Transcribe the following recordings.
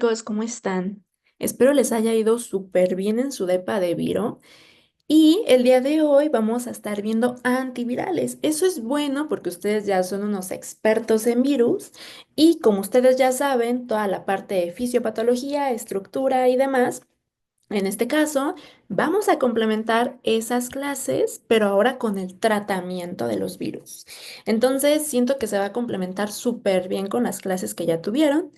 chicos, ¿cómo están? Espero les haya ido súper bien en su depa de Viro. Y el día de hoy vamos a estar viendo antivirales. Eso es bueno porque ustedes ya son unos expertos en virus y como ustedes ya saben, toda la parte de fisiopatología, estructura y demás. En este caso, vamos a complementar esas clases, pero ahora con el tratamiento de los virus. Entonces, siento que se va a complementar súper bien con las clases que ya tuvieron.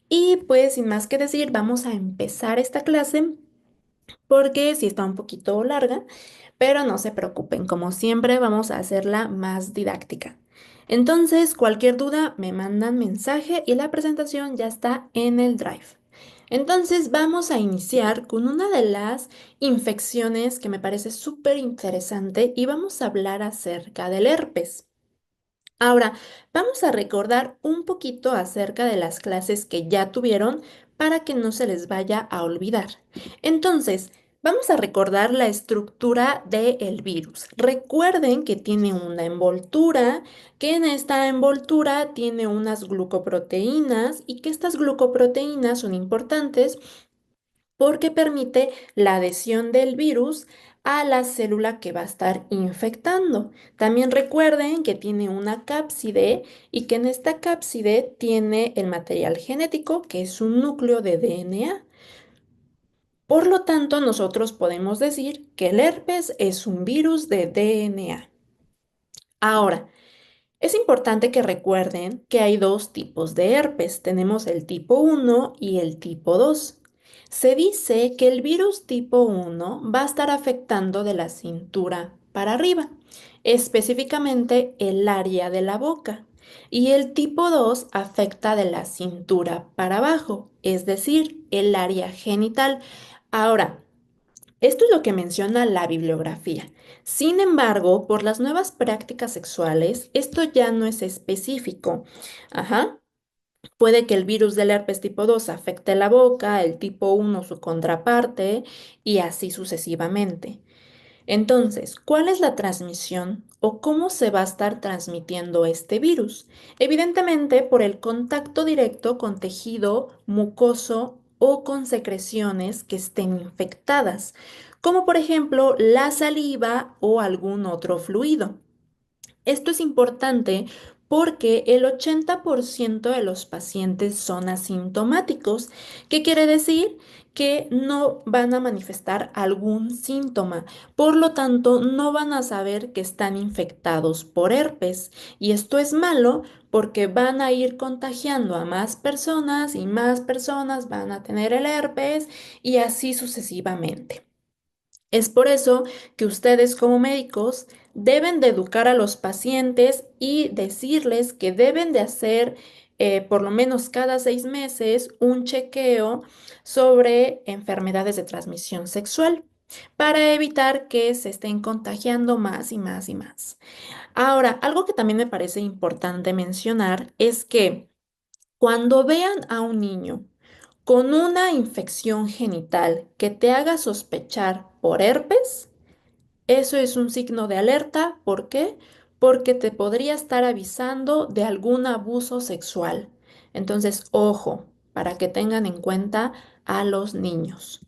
Y pues sin más que decir, vamos a empezar esta clase porque sí está un poquito larga, pero no se preocupen, como siempre vamos a hacerla más didáctica. Entonces, cualquier duda me mandan mensaje y la presentación ya está en el Drive. Entonces, vamos a iniciar con una de las infecciones que me parece súper interesante y vamos a hablar acerca del herpes. Ahora, vamos a recordar un poquito acerca de las clases que ya tuvieron para que no se les vaya a olvidar. Entonces, vamos a recordar la estructura del virus. Recuerden que tiene una envoltura, que en esta envoltura tiene unas glucoproteínas y que estas glucoproteínas son importantes porque permite la adhesión del virus a la célula que va a estar infectando. También recuerden que tiene una cápside y que en esta cápside tiene el material genético, que es un núcleo de DNA. Por lo tanto, nosotros podemos decir que el herpes es un virus de DNA. Ahora, es importante que recuerden que hay dos tipos de herpes. Tenemos el tipo 1 y el tipo 2. Se dice que el virus tipo 1 va a estar afectando de la cintura para arriba, específicamente el área de la boca. Y el tipo 2 afecta de la cintura para abajo, es decir, el área genital. Ahora, esto es lo que menciona la bibliografía. Sin embargo, por las nuevas prácticas sexuales, esto ya no es específico. Ajá. Puede que el virus del herpes tipo 2 afecte la boca, el tipo 1 su contraparte y así sucesivamente. Entonces, ¿cuál es la transmisión o cómo se va a estar transmitiendo este virus? Evidentemente, por el contacto directo con tejido mucoso o con secreciones que estén infectadas, como por ejemplo la saliva o algún otro fluido. Esto es importante porque el 80% de los pacientes son asintomáticos. ¿Qué quiere decir? Que no van a manifestar algún síntoma. Por lo tanto, no van a saber que están infectados por herpes. Y esto es malo porque van a ir contagiando a más personas van a tener el herpes y así sucesivamente. Es por eso que ustedes como médicos deben de educar a los pacientes y decirles que deben de hacer por lo menos cada 6 meses un chequeo sobre enfermedades de transmisión sexual para evitar que se estén contagiando más y más y más. Ahora, algo que también me parece importante mencionar es que cuando vean a un niño con una infección genital que te haga sospechar por herpes, eso es un signo de alerta. ¿Por qué? Porque te podría estar avisando de algún abuso sexual. Entonces, ojo, para que tengan en cuenta a los niños.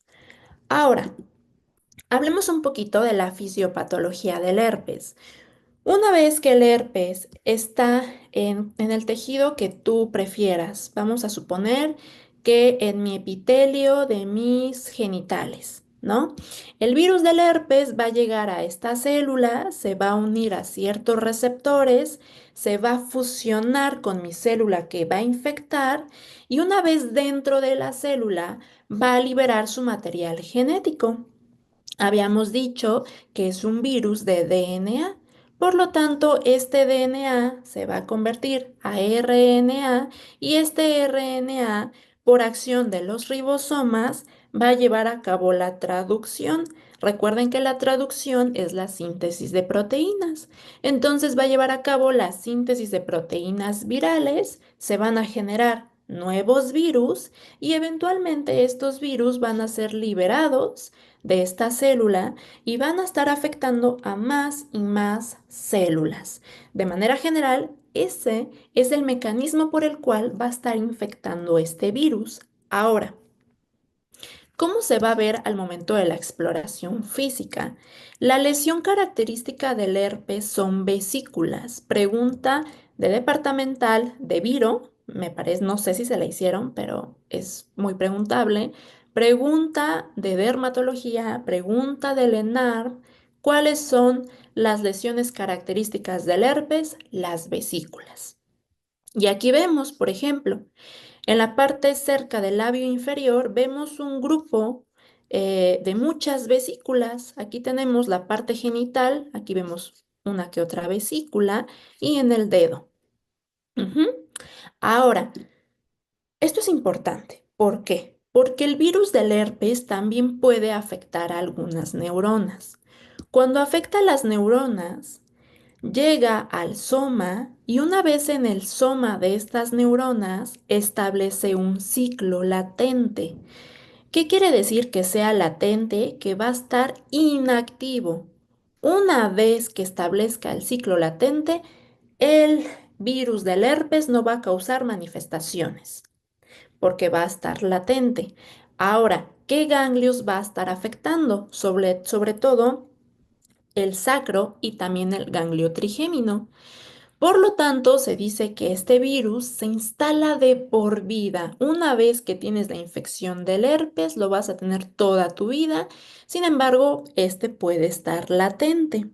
Ahora, hablemos un poquito de la fisiopatología del herpes. Una vez que el herpes está en el tejido que tú prefieras, vamos a suponer que en mi epitelio de mis genitales, ¿no? El virus del herpes va a llegar a esta célula, se va a unir a ciertos receptores, se va a fusionar con mi célula que va a infectar y una vez dentro de la célula va a liberar su material genético. Habíamos dicho que es un virus de DNA. Por lo tanto, este DNA se va a convertir a RNA y este RNA, por acción de los ribosomas, va a llevar a cabo la traducción. Recuerden que la traducción es la síntesis de proteínas. Entonces va a llevar a cabo la síntesis de proteínas virales, se van a generar nuevos virus y eventualmente estos virus van a ser liberados de esta célula y van a estar afectando a más y más células. De manera general, ese es el mecanismo por el cual va a estar infectando este virus. Ahora, ¿cómo se va a ver al momento de la exploración física? La lesión característica del herpes son vesículas. Pregunta de departamental de Viro, me parece, no sé si se la hicieron, pero es muy preguntable. Pregunta de dermatología, pregunta del ENAR, ¿cuáles son las lesiones características del herpes? Las vesículas. Y aquí vemos, por ejemplo, en la parte cerca del labio inferior vemos un grupo de muchas vesículas. Aquí tenemos la parte genital, aquí vemos una que otra vesícula y en el dedo. Ujú. Ahora, esto es importante. ¿Por qué? Porque el virus del herpes también puede afectar a algunas neuronas. Cuando afecta a las neuronas, llega al soma y una vez en el soma de estas neuronas establece un ciclo latente. ¿Qué quiere decir que sea latente? Que va a estar inactivo. Una vez que establezca el ciclo latente, el virus del herpes no va a causar manifestaciones porque va a estar latente. Ahora, ¿qué ganglios va a estar afectando? Sobre todo el sacro y también el ganglio trigémino. Por lo tanto, se dice que este virus se instala de por vida. Una vez que tienes la infección del herpes, lo vas a tener toda tu vida. Sin embargo, este puede estar latente.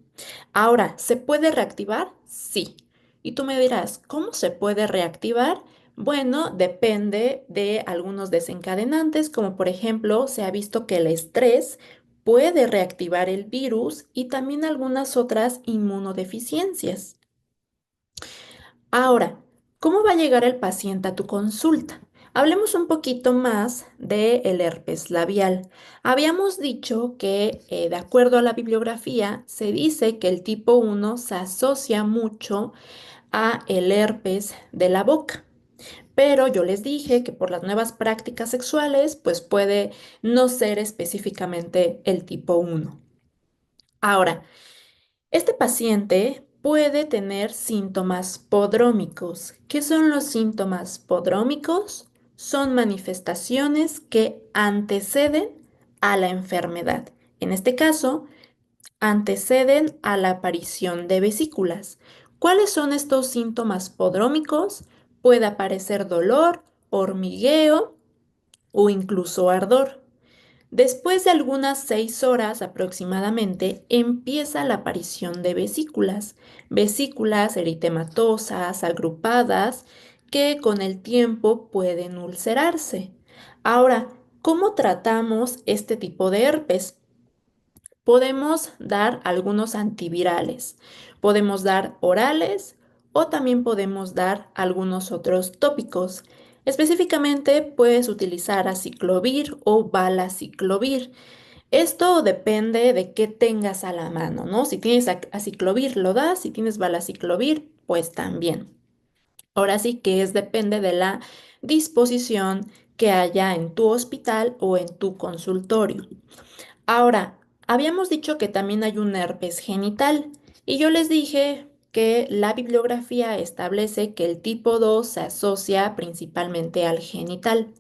Ahora, ¿se puede reactivar? Sí. Y tú me dirás, ¿cómo se puede reactivar? Bueno, depende de algunos desencadenantes, como por ejemplo, se ha visto que el estrés puede reactivar el virus y también algunas otras inmunodeficiencias. Ahora, ¿cómo va a llegar el paciente a tu consulta? Hablemos un poquito más del herpes labial. Habíamos dicho que, de acuerdo a la bibliografía, se dice que el tipo 1 se asocia mucho a el herpes de la boca. Pero yo les dije que por las nuevas prácticas sexuales, pues puede no ser específicamente el tipo 1. Ahora, este paciente puede tener síntomas podrómicos. ¿Qué son los síntomas podrómicos? Son manifestaciones que anteceden a la enfermedad. En este caso, anteceden a la aparición de vesículas. ¿Cuáles son estos síntomas podrómicos? Puede aparecer dolor, hormigueo o incluso ardor. Después de algunas 6 horas aproximadamente, empieza la aparición de vesículas eritematosas, agrupadas, que con el tiempo pueden ulcerarse. Ahora, ¿cómo tratamos este tipo de herpes? Podemos dar algunos antivirales, podemos dar orales o también podemos dar algunos otros tópicos. Específicamente puedes utilizar aciclovir o valaciclovir. Esto depende de qué tengas a la mano, ¿no? Si tienes aciclovir, lo das, si tienes valaciclovir, pues también. Ahora sí que depende de la disposición que haya en tu hospital o en tu consultorio. Ahora, habíamos dicho que también hay un herpes genital y yo les dije que la bibliografía establece que el tipo 2 se asocia principalmente al genital.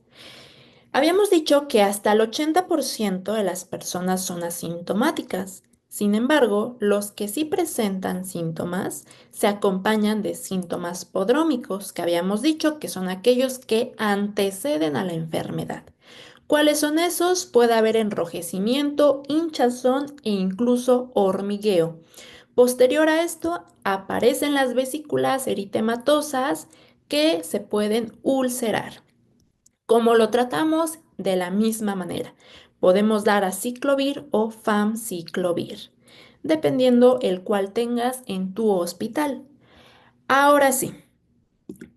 Habíamos dicho que hasta el 80% de las personas son asintomáticas. Sin embargo, los que sí presentan síntomas se acompañan de síntomas podrómicos, que habíamos dicho que son aquellos que anteceden a la enfermedad. ¿Cuáles son esos? Puede haber enrojecimiento, hinchazón e incluso hormigueo. Posterior a esto, aparecen las vesículas eritematosas que se pueden ulcerar. ¿Cómo lo tratamos? De la misma manera. Podemos dar aciclovir o famciclovir, dependiendo el cual tengas en tu hospital. Ahora sí,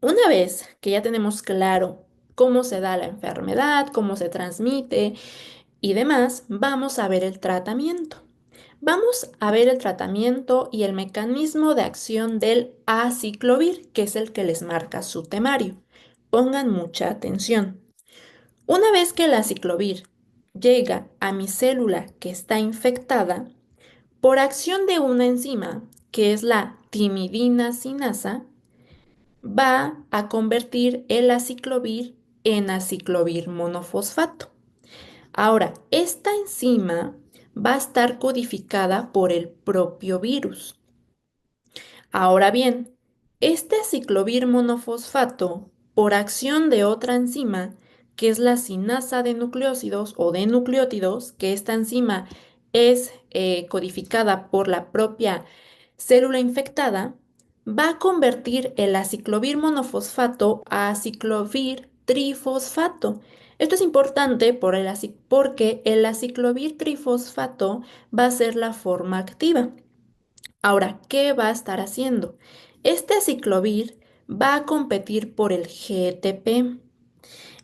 una vez que ya tenemos claro cómo se da la enfermedad, cómo se transmite y demás, vamos a ver el tratamiento. Vamos a ver el tratamiento y el mecanismo de acción del aciclovir, que es el que les marca su temario. Pongan mucha atención. Una vez que el aciclovir llega a mi célula que está infectada, por acción de una enzima, que es la timidina sinasa, va a convertir el aciclovir N-aciclovir monofosfato. Ahora, esta enzima va a estar codificada por el propio virus. Ahora bien, este aciclovir monofosfato, por acción de otra enzima, que es la sinasa de nucleósidos o de nucleótidos, que esta enzima es codificada por la propia célula infectada, va a convertir el aciclovir monofosfato a aciclovir trifosfato. Esto es importante porque el aciclovir trifosfato va a ser la forma activa. Ahora, ¿qué va a estar haciendo? Este aciclovir va a competir por el GTP.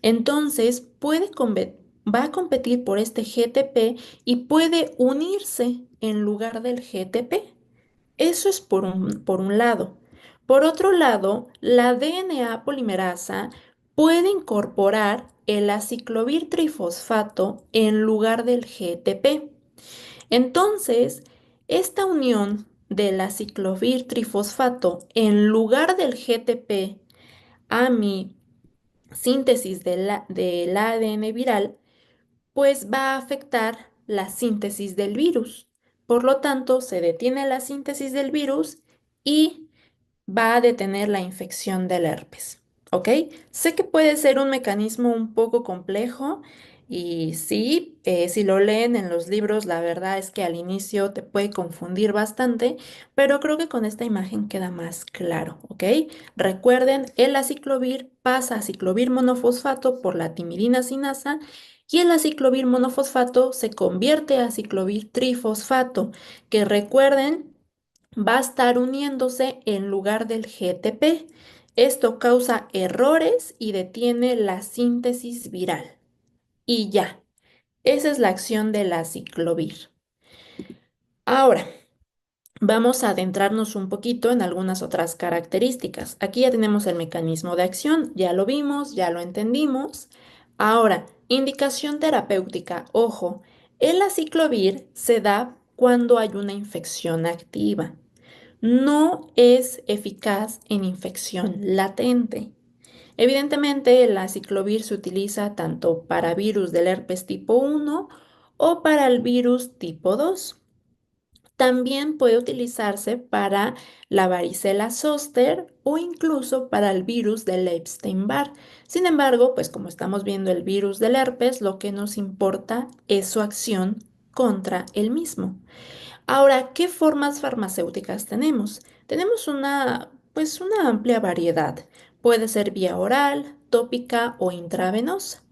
Entonces, va a competir por este GTP y puede unirse en lugar del GTP. Eso es por un lado. Por otro lado, la DNA polimerasa puede incorporar el aciclovir trifosfato en lugar del GTP. Entonces, esta unión del aciclovir trifosfato en lugar del GTP a mi síntesis del ADN viral, pues va a afectar la síntesis del virus. Por lo tanto, se detiene la síntesis del virus y va a detener la infección del herpes. ¿Ok? Sé que puede ser un mecanismo un poco complejo y sí, si lo leen en los libros, la verdad es que al inicio te puede confundir bastante, pero creo que con esta imagen queda más claro. ¿Ok? Recuerden, el aciclovir pasa a aciclovir monofosfato por la timidina sinasa y el aciclovir monofosfato se convierte a aciclovir trifosfato, que recuerden va a estar uniéndose en lugar del GTP. Esto causa errores y detiene la síntesis viral. Y ya, esa es la acción del aciclovir. Ahora, vamos a adentrarnos un poquito en algunas otras características. Aquí ya tenemos el mecanismo de acción, ya lo vimos, ya lo entendimos. Ahora, indicación terapéutica. Ojo, el aciclovir se da cuando hay una infección activa. No es eficaz en infección latente. Evidentemente, el aciclovir se utiliza tanto para virus del herpes tipo 1 o para el virus tipo 2. También puede utilizarse para la varicela zoster o incluso para el virus del Epstein-Barr. Sin embargo, pues como estamos viendo el virus del herpes, lo que nos importa es su acción contra el mismo. Ahora, ¿qué formas farmacéuticas tenemos? Tenemos una amplia variedad. Puede ser vía oral, tópica o intravenosa.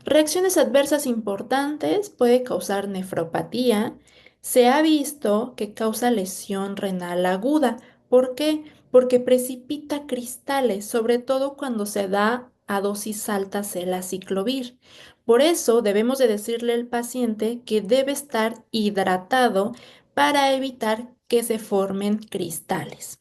Reacciones adversas importantes puede causar nefropatía. Se ha visto que causa lesión renal aguda. ¿Por qué? Porque precipita cristales, sobre todo cuando se da a dosis altas el aciclovir. Por eso debemos de decirle al paciente que debe estar hidratado para evitar que se formen cristales.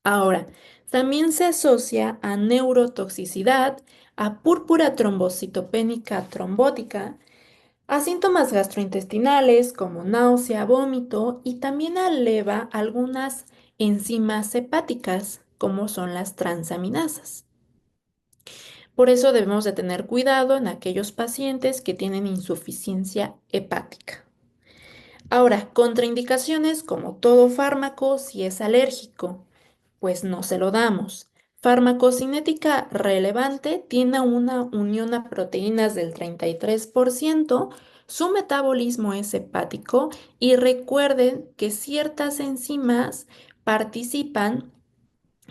Ahora, también se asocia a neurotoxicidad, a púrpura trombocitopénica trombótica, a síntomas gastrointestinales como náusea, vómito y también eleva algunas enzimas hepáticas como son las transaminasas. Por eso debemos de tener cuidado en aquellos pacientes que tienen insuficiencia hepática. Ahora, contraindicaciones como todo fármaco si es alérgico, pues no se lo damos. Farmacocinética relevante tiene una unión a proteínas del 33%, su metabolismo es hepático y recuerden que ciertas enzimas participan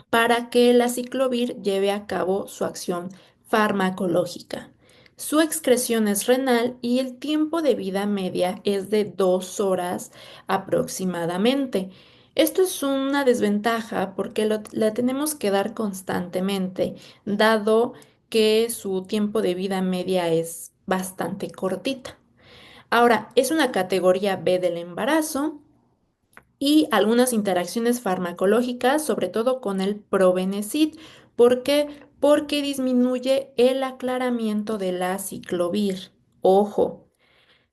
para que el aciclovir lleve a cabo su acción farmacológica. Su excreción es renal y el tiempo de vida media es de 2 horas aproximadamente. Esto es una desventaja porque la tenemos que dar constantemente, dado que su tiempo de vida media es bastante cortita. Ahora, es una categoría B del embarazo y algunas interacciones farmacológicas, sobre todo con el Probenecid. ¿Por qué? Porque disminuye el aclaramiento de la ciclovir. Ojo,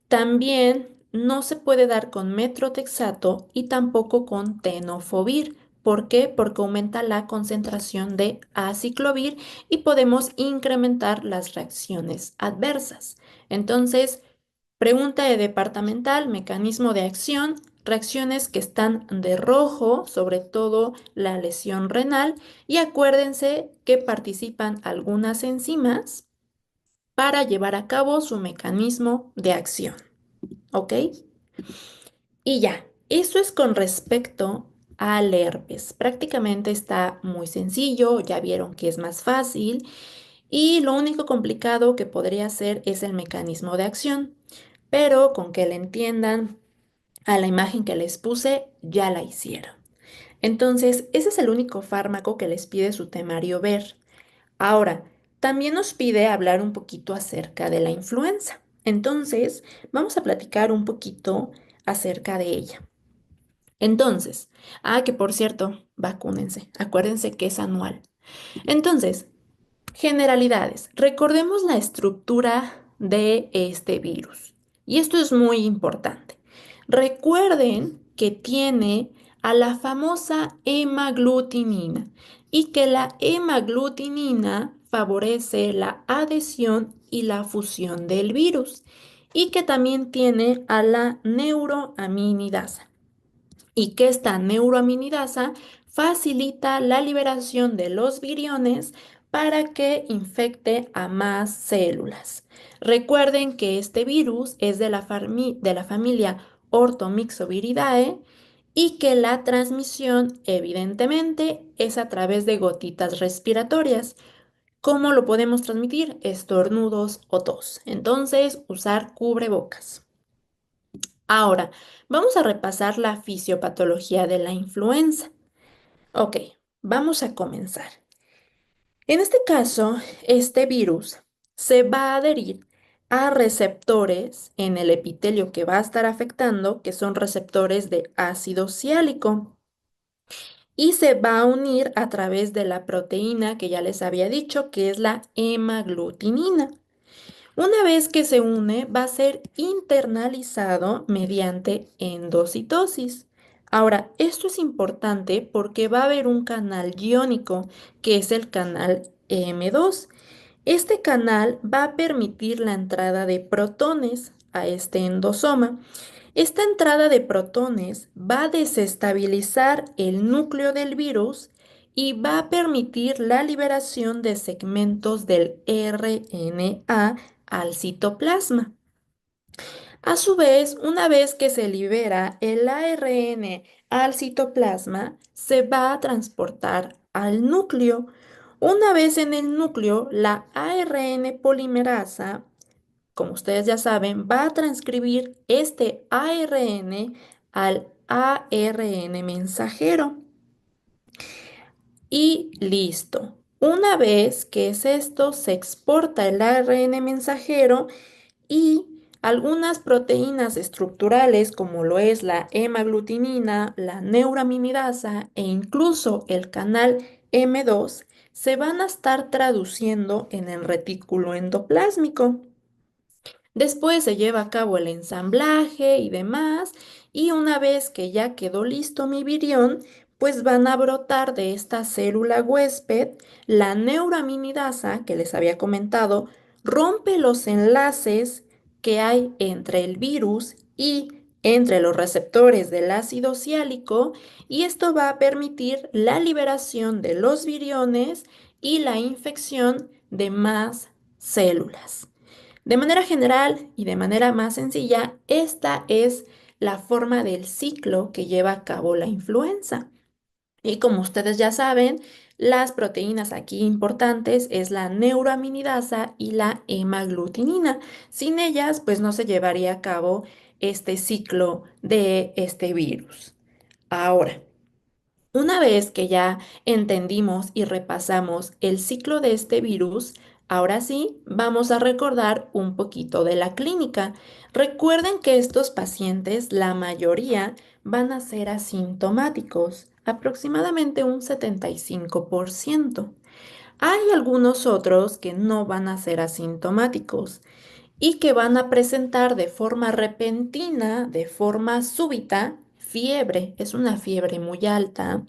también no se puede dar con metrotexato y tampoco con tenofovir. ¿Por qué? Porque aumenta la concentración de aciclovir y podemos incrementar las reacciones adversas. Entonces, pregunta de departamental, mecanismo de acción, reacciones que están de rojo, sobre todo la lesión renal, y acuérdense que participan algunas enzimas para llevar a cabo su mecanismo de acción, ¿ok? Y ya, eso es con respecto al herpes. Prácticamente está muy sencillo, ya vieron que es más fácil y lo único complicado que podría ser es el mecanismo de acción, pero con que le entiendan a la imagen que les puse, ya la hicieron. Entonces, ese es el único fármaco que les pide su temario ver. Ahora, también nos pide hablar un poquito acerca de la influenza. Entonces, vamos a platicar un poquito acerca de ella. Entonces, que por cierto, vacúnense. Acuérdense que es anual. Entonces, generalidades. Recordemos la estructura de este virus. Y esto es muy importante. Recuerden que tiene a la famosa hemaglutinina y que la hemaglutinina favorece la adhesión y la fusión del virus y que también tiene a la neuroaminidasa y que esta neuroaminidasa facilita la liberación de los viriones para que infecte a más células. Recuerden que este virus es de la familia Orthomyxoviridae y que la transmisión evidentemente es a través de gotitas respiratorias. ¿Cómo lo podemos transmitir? Estornudos o tos. Entonces, usar cubrebocas. Ahora, vamos a repasar la fisiopatología de la influenza. Ok, vamos a comenzar. En este caso, este virus se va a adherir a receptores en el epitelio que va a estar afectando, que son receptores de ácido ciálico, y se va a unir a través de la proteína que ya les había dicho, que es la hemaglutinina. Una vez que se une, va a ser internalizado mediante endocitosis. Ahora, esto es importante porque va a haber un canal iónico, que es el canal M2. Este canal va a permitir la entrada de protones a este endosoma. Esta entrada de protones va a desestabilizar el núcleo del virus y va a permitir la liberación de segmentos del RNA al citoplasma. A su vez, una vez que se libera el ARN al citoplasma, se va a transportar al núcleo. Una vez en el núcleo, la ARN polimerasa, como ustedes ya saben, va a transcribir este ARN al ARN mensajero. Y listo. Una vez que es esto, se exporta el ARN mensajero y algunas proteínas estructurales, como lo es la hemaglutinina, la neuraminidasa e incluso el canal M2, se van a estar traduciendo en el retículo endoplásmico. Después se lleva a cabo el ensamblaje y demás, y una vez que ya quedó listo mi virión, pues van a brotar de esta célula huésped la neuraminidasa que les había comentado, rompe los enlaces que hay entre el virus y entre los receptores del ácido ciálico, y esto va a permitir la liberación de los viriones y la infección de más células. De manera general y de manera más sencilla, esta es la forma del ciclo que lleva a cabo la influenza. Y como ustedes ya saben, las proteínas aquí importantes es la neuroaminidasa y la hemaglutinina. Sin ellas, pues no se llevaría a cabo este ciclo de este virus. Ahora, una vez que ya entendimos y repasamos el ciclo de este virus, ahora sí vamos a recordar un poquito de la clínica. Recuerden que estos pacientes, la mayoría, van a ser asintomáticos, aproximadamente un 75%. Hay algunos otros que no van a ser asintomáticos y que van a presentar de forma repentina, de forma súbita, fiebre. Es una fiebre muy alta,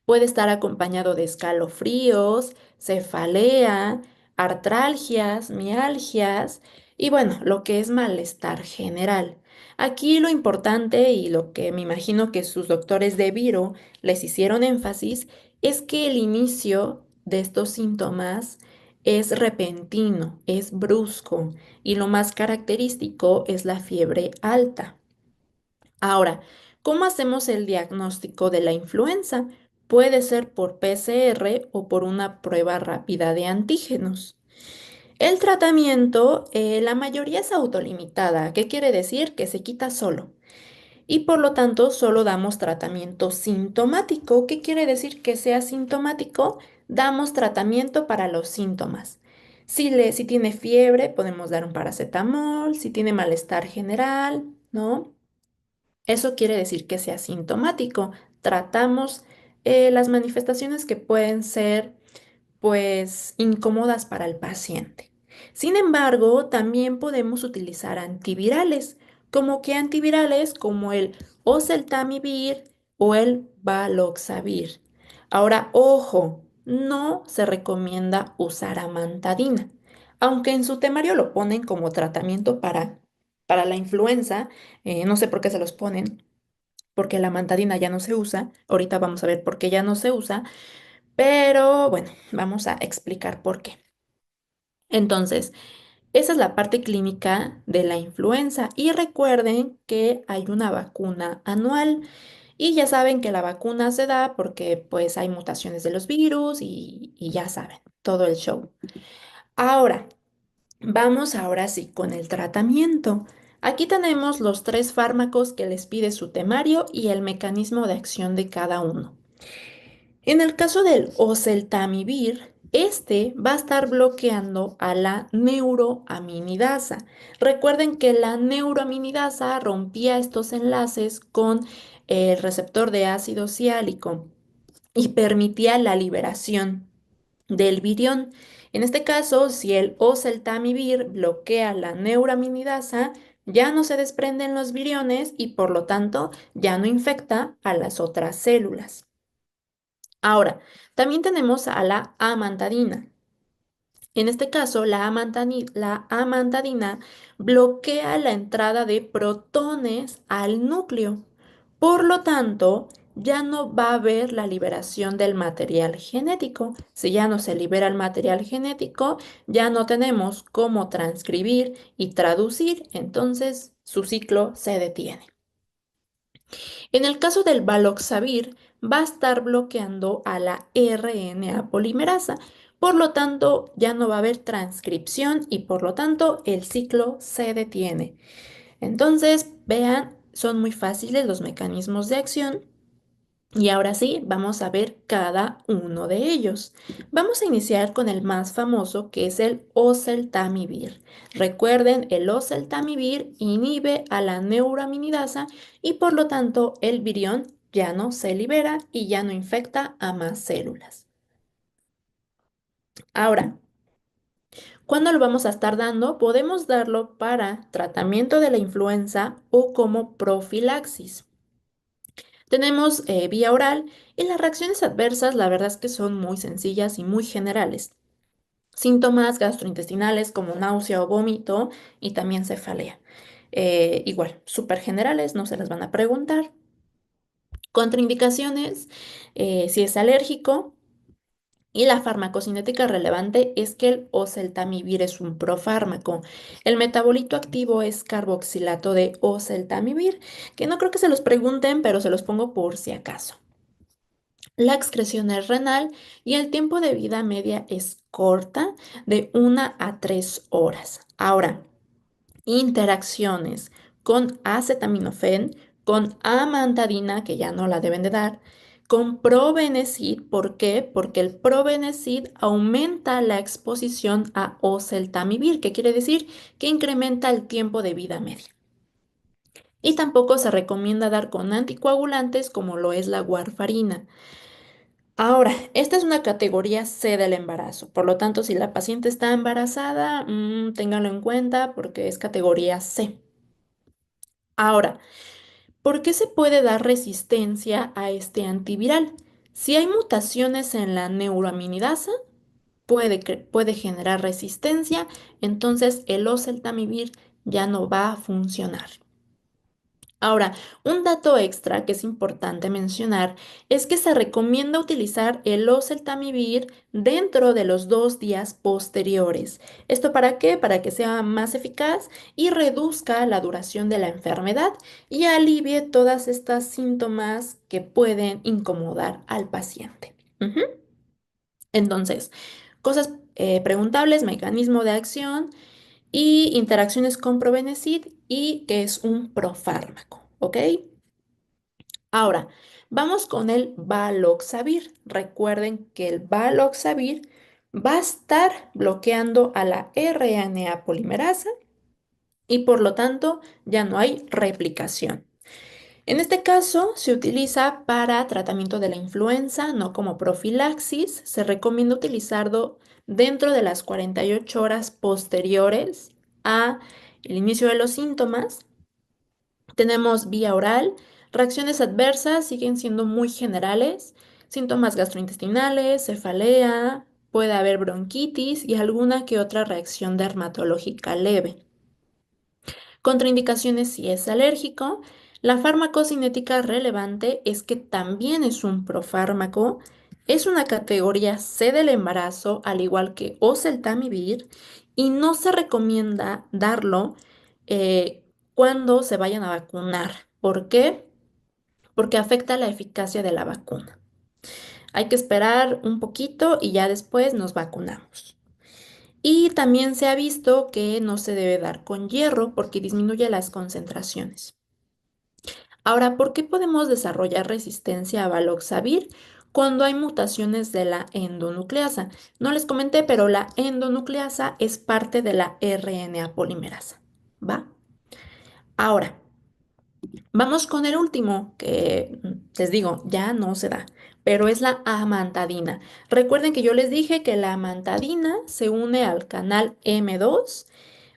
Puede estar acompañado de escalofríos, cefalea, artralgias, mialgias y bueno, lo que es malestar general. Aquí lo importante y lo que me imagino que sus doctores de Viro les hicieron énfasis es que el inicio de estos síntomas es repentino, es brusco y lo más característico es la fiebre alta. Ahora, ¿cómo hacemos el diagnóstico de la influenza? Puede ser por PCR o por una prueba rápida de antígenos. El tratamiento, la mayoría es autolimitada. ¿Qué quiere decir? Que se quita solo. Y por lo tanto, solo damos tratamiento sintomático. ¿Qué quiere decir que sea sintomático? Damos tratamiento para los síntomas. Si tiene fiebre, podemos dar un paracetamol. Si tiene malestar general, ¿no? Eso quiere decir que sea sintomático. Tratamos las manifestaciones que pueden ser pues incómodas para el paciente. Sin embargo, también podemos utilizar antivirales, como que antivirales como el oseltamivir o el baloxavir. Ahora, ojo, no se recomienda usar amantadina, aunque en su temario lo ponen como tratamiento para la influenza, no sé por qué se los ponen, porque la amantadina ya no se usa. Ahorita vamos a ver por qué ya no se usa, pero bueno, vamos a explicar por qué. Entonces, esa es la parte clínica de la influenza y recuerden que hay una vacuna anual y ya saben que la vacuna se da porque pues hay mutaciones de los virus y ya saben, todo el show. Ahora, vamos ahora sí con el tratamiento. Aquí tenemos los tres fármacos que les pide su temario y el mecanismo de acción de cada uno. En el caso del oseltamivir, este va a estar bloqueando a la neuroaminidasa. Recuerden que la neuroaminidasa rompía estos enlaces con el receptor de ácido ciálico y permitía la liberación del virión. En este caso, si el oseltamivir bloquea la neuraminidasa, ya no se desprenden los viriones y por lo tanto ya no infecta a las otras células. Ahora, también tenemos a la amantadina. En este caso, la amantadina bloquea la entrada de protones al núcleo. Por lo tanto, ya no va a haber la liberación del material genético. Si ya no se libera el material genético, ya no tenemos cómo transcribir y traducir, entonces su ciclo se detiene. En el caso del baloxavir, va a estar bloqueando a la RNA polimerasa. Por lo tanto, ya no va a haber transcripción y por lo tanto el ciclo se detiene. Entonces, vean, son muy fáciles los mecanismos de acción y ahora sí, vamos a ver cada uno de ellos. Vamos a iniciar con el más famoso, que es el oseltamivir. Recuerden, el oseltamivir inhibe a la neuraminidasa y por lo tanto el virión ya no se libera y ya no infecta a más células. Ahora, ¿cuándo lo vamos a estar dando? Podemos darlo para tratamiento de la influenza o como profilaxis. Tenemos vía oral y las reacciones adversas, la verdad es que son muy sencillas y muy generales. Síntomas gastrointestinales como náusea o vómito y también cefalea. Igual, súper generales, no se las van a preguntar. Contraindicaciones, si es alérgico. Y la farmacocinética relevante es que el oseltamivir es un profármaco. El metabolito activo es carboxilato de oseltamivir, que no creo que se los pregunten, pero se los pongo por si acaso. La excreción es renal y el tiempo de vida media es corta, de 1 a 3 horas. Ahora, interacciones con acetaminofén, con amantadina, que ya no la deben de dar, con probenecid. ¿Por qué? Porque el probenecid aumenta la exposición a oseltamivir, que quiere decir que incrementa el tiempo de vida media. Y tampoco se recomienda dar con anticoagulantes como lo es la warfarina. Ahora, esta es una categoría C del embarazo, por lo tanto, si la paciente está embarazada, ténganlo en cuenta porque es categoría C. Ahora, ¿por qué se puede dar resistencia a este antiviral? Si hay mutaciones en la neuroaminidasa, puede generar resistencia, entonces el oseltamivir ya no va a funcionar. Ahora, un dato extra que es importante mencionar es que se recomienda utilizar el oseltamivir dentro de los 2 días posteriores. ¿Esto para qué? Para que sea más eficaz y reduzca la duración de la enfermedad y alivie todas estas síntomas que pueden incomodar al paciente. Ujú. Entonces, cosas preguntables, mecanismo de acción y interacciones con Probenecid y que es un profármaco, ¿ok? Ahora, vamos con el Baloxavir. Recuerden que el Baloxavir va a estar bloqueando a la RNA polimerasa y por lo tanto ya no hay replicación. En este caso se utiliza para tratamiento de la influenza, no como profilaxis. Se recomienda utilizarlo dentro de las 48 horas posteriores a el inicio de los síntomas. Tenemos vía oral. Reacciones adversas siguen siendo muy generales. Síntomas gastrointestinales, cefalea, puede haber bronquitis y alguna que otra reacción dermatológica leve. Contraindicaciones si es alérgico. La farmacocinética relevante es que también es un profármaco, es una categoría C del embarazo, al igual que oseltamivir, y no se recomienda darlo cuando se vayan a vacunar. ¿Por qué? Porque afecta la eficacia de la vacuna. Hay que esperar un poquito y ya después nos vacunamos. Y también se ha visto que no se debe dar con hierro porque disminuye las concentraciones. Ahora, ¿por qué podemos desarrollar resistencia a Baloxavir cuando hay mutaciones de la endonucleasa? No les comenté, pero la endonucleasa es parte de la RNA polimerasa. ¿Va? Ahora, vamos con el último, que les digo, ya no se da, pero es la amantadina. Recuerden que yo les dije que la amantadina se une al canal M2.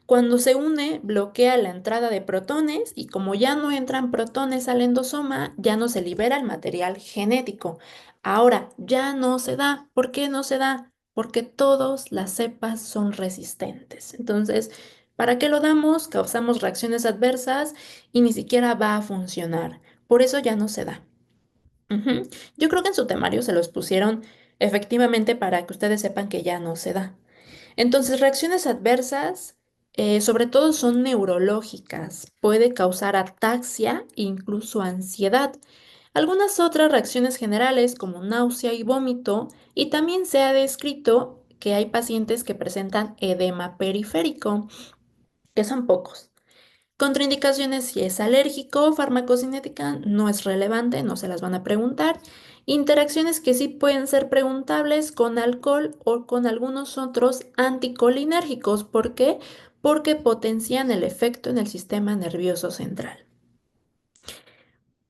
Cuando se une, bloquea la entrada de protones y como ya no entran protones al endosoma, ya no se libera el material genético. Ahora, ya no se da. ¿Por qué no se da? Porque todas las cepas son resistentes. Entonces, ¿para qué lo damos? Causamos reacciones adversas y ni siquiera va a funcionar. Por eso ya no se da. Ujú. Yo creo que en su temario se los pusieron efectivamente para que ustedes sepan que ya no se da. Entonces, reacciones adversas, sobre todo son neurológicas, puede causar ataxia e incluso ansiedad. Algunas otras reacciones generales como náusea y vómito, y también se ha descrito que hay pacientes que presentan edema periférico, que son pocos. Contraindicaciones si es alérgico, farmacocinética no es relevante, no se las van a preguntar. Interacciones que sí pueden ser preguntables con alcohol o con algunos otros anticolinérgicos. ¿Por qué? Porque potencian el efecto en el sistema nervioso central.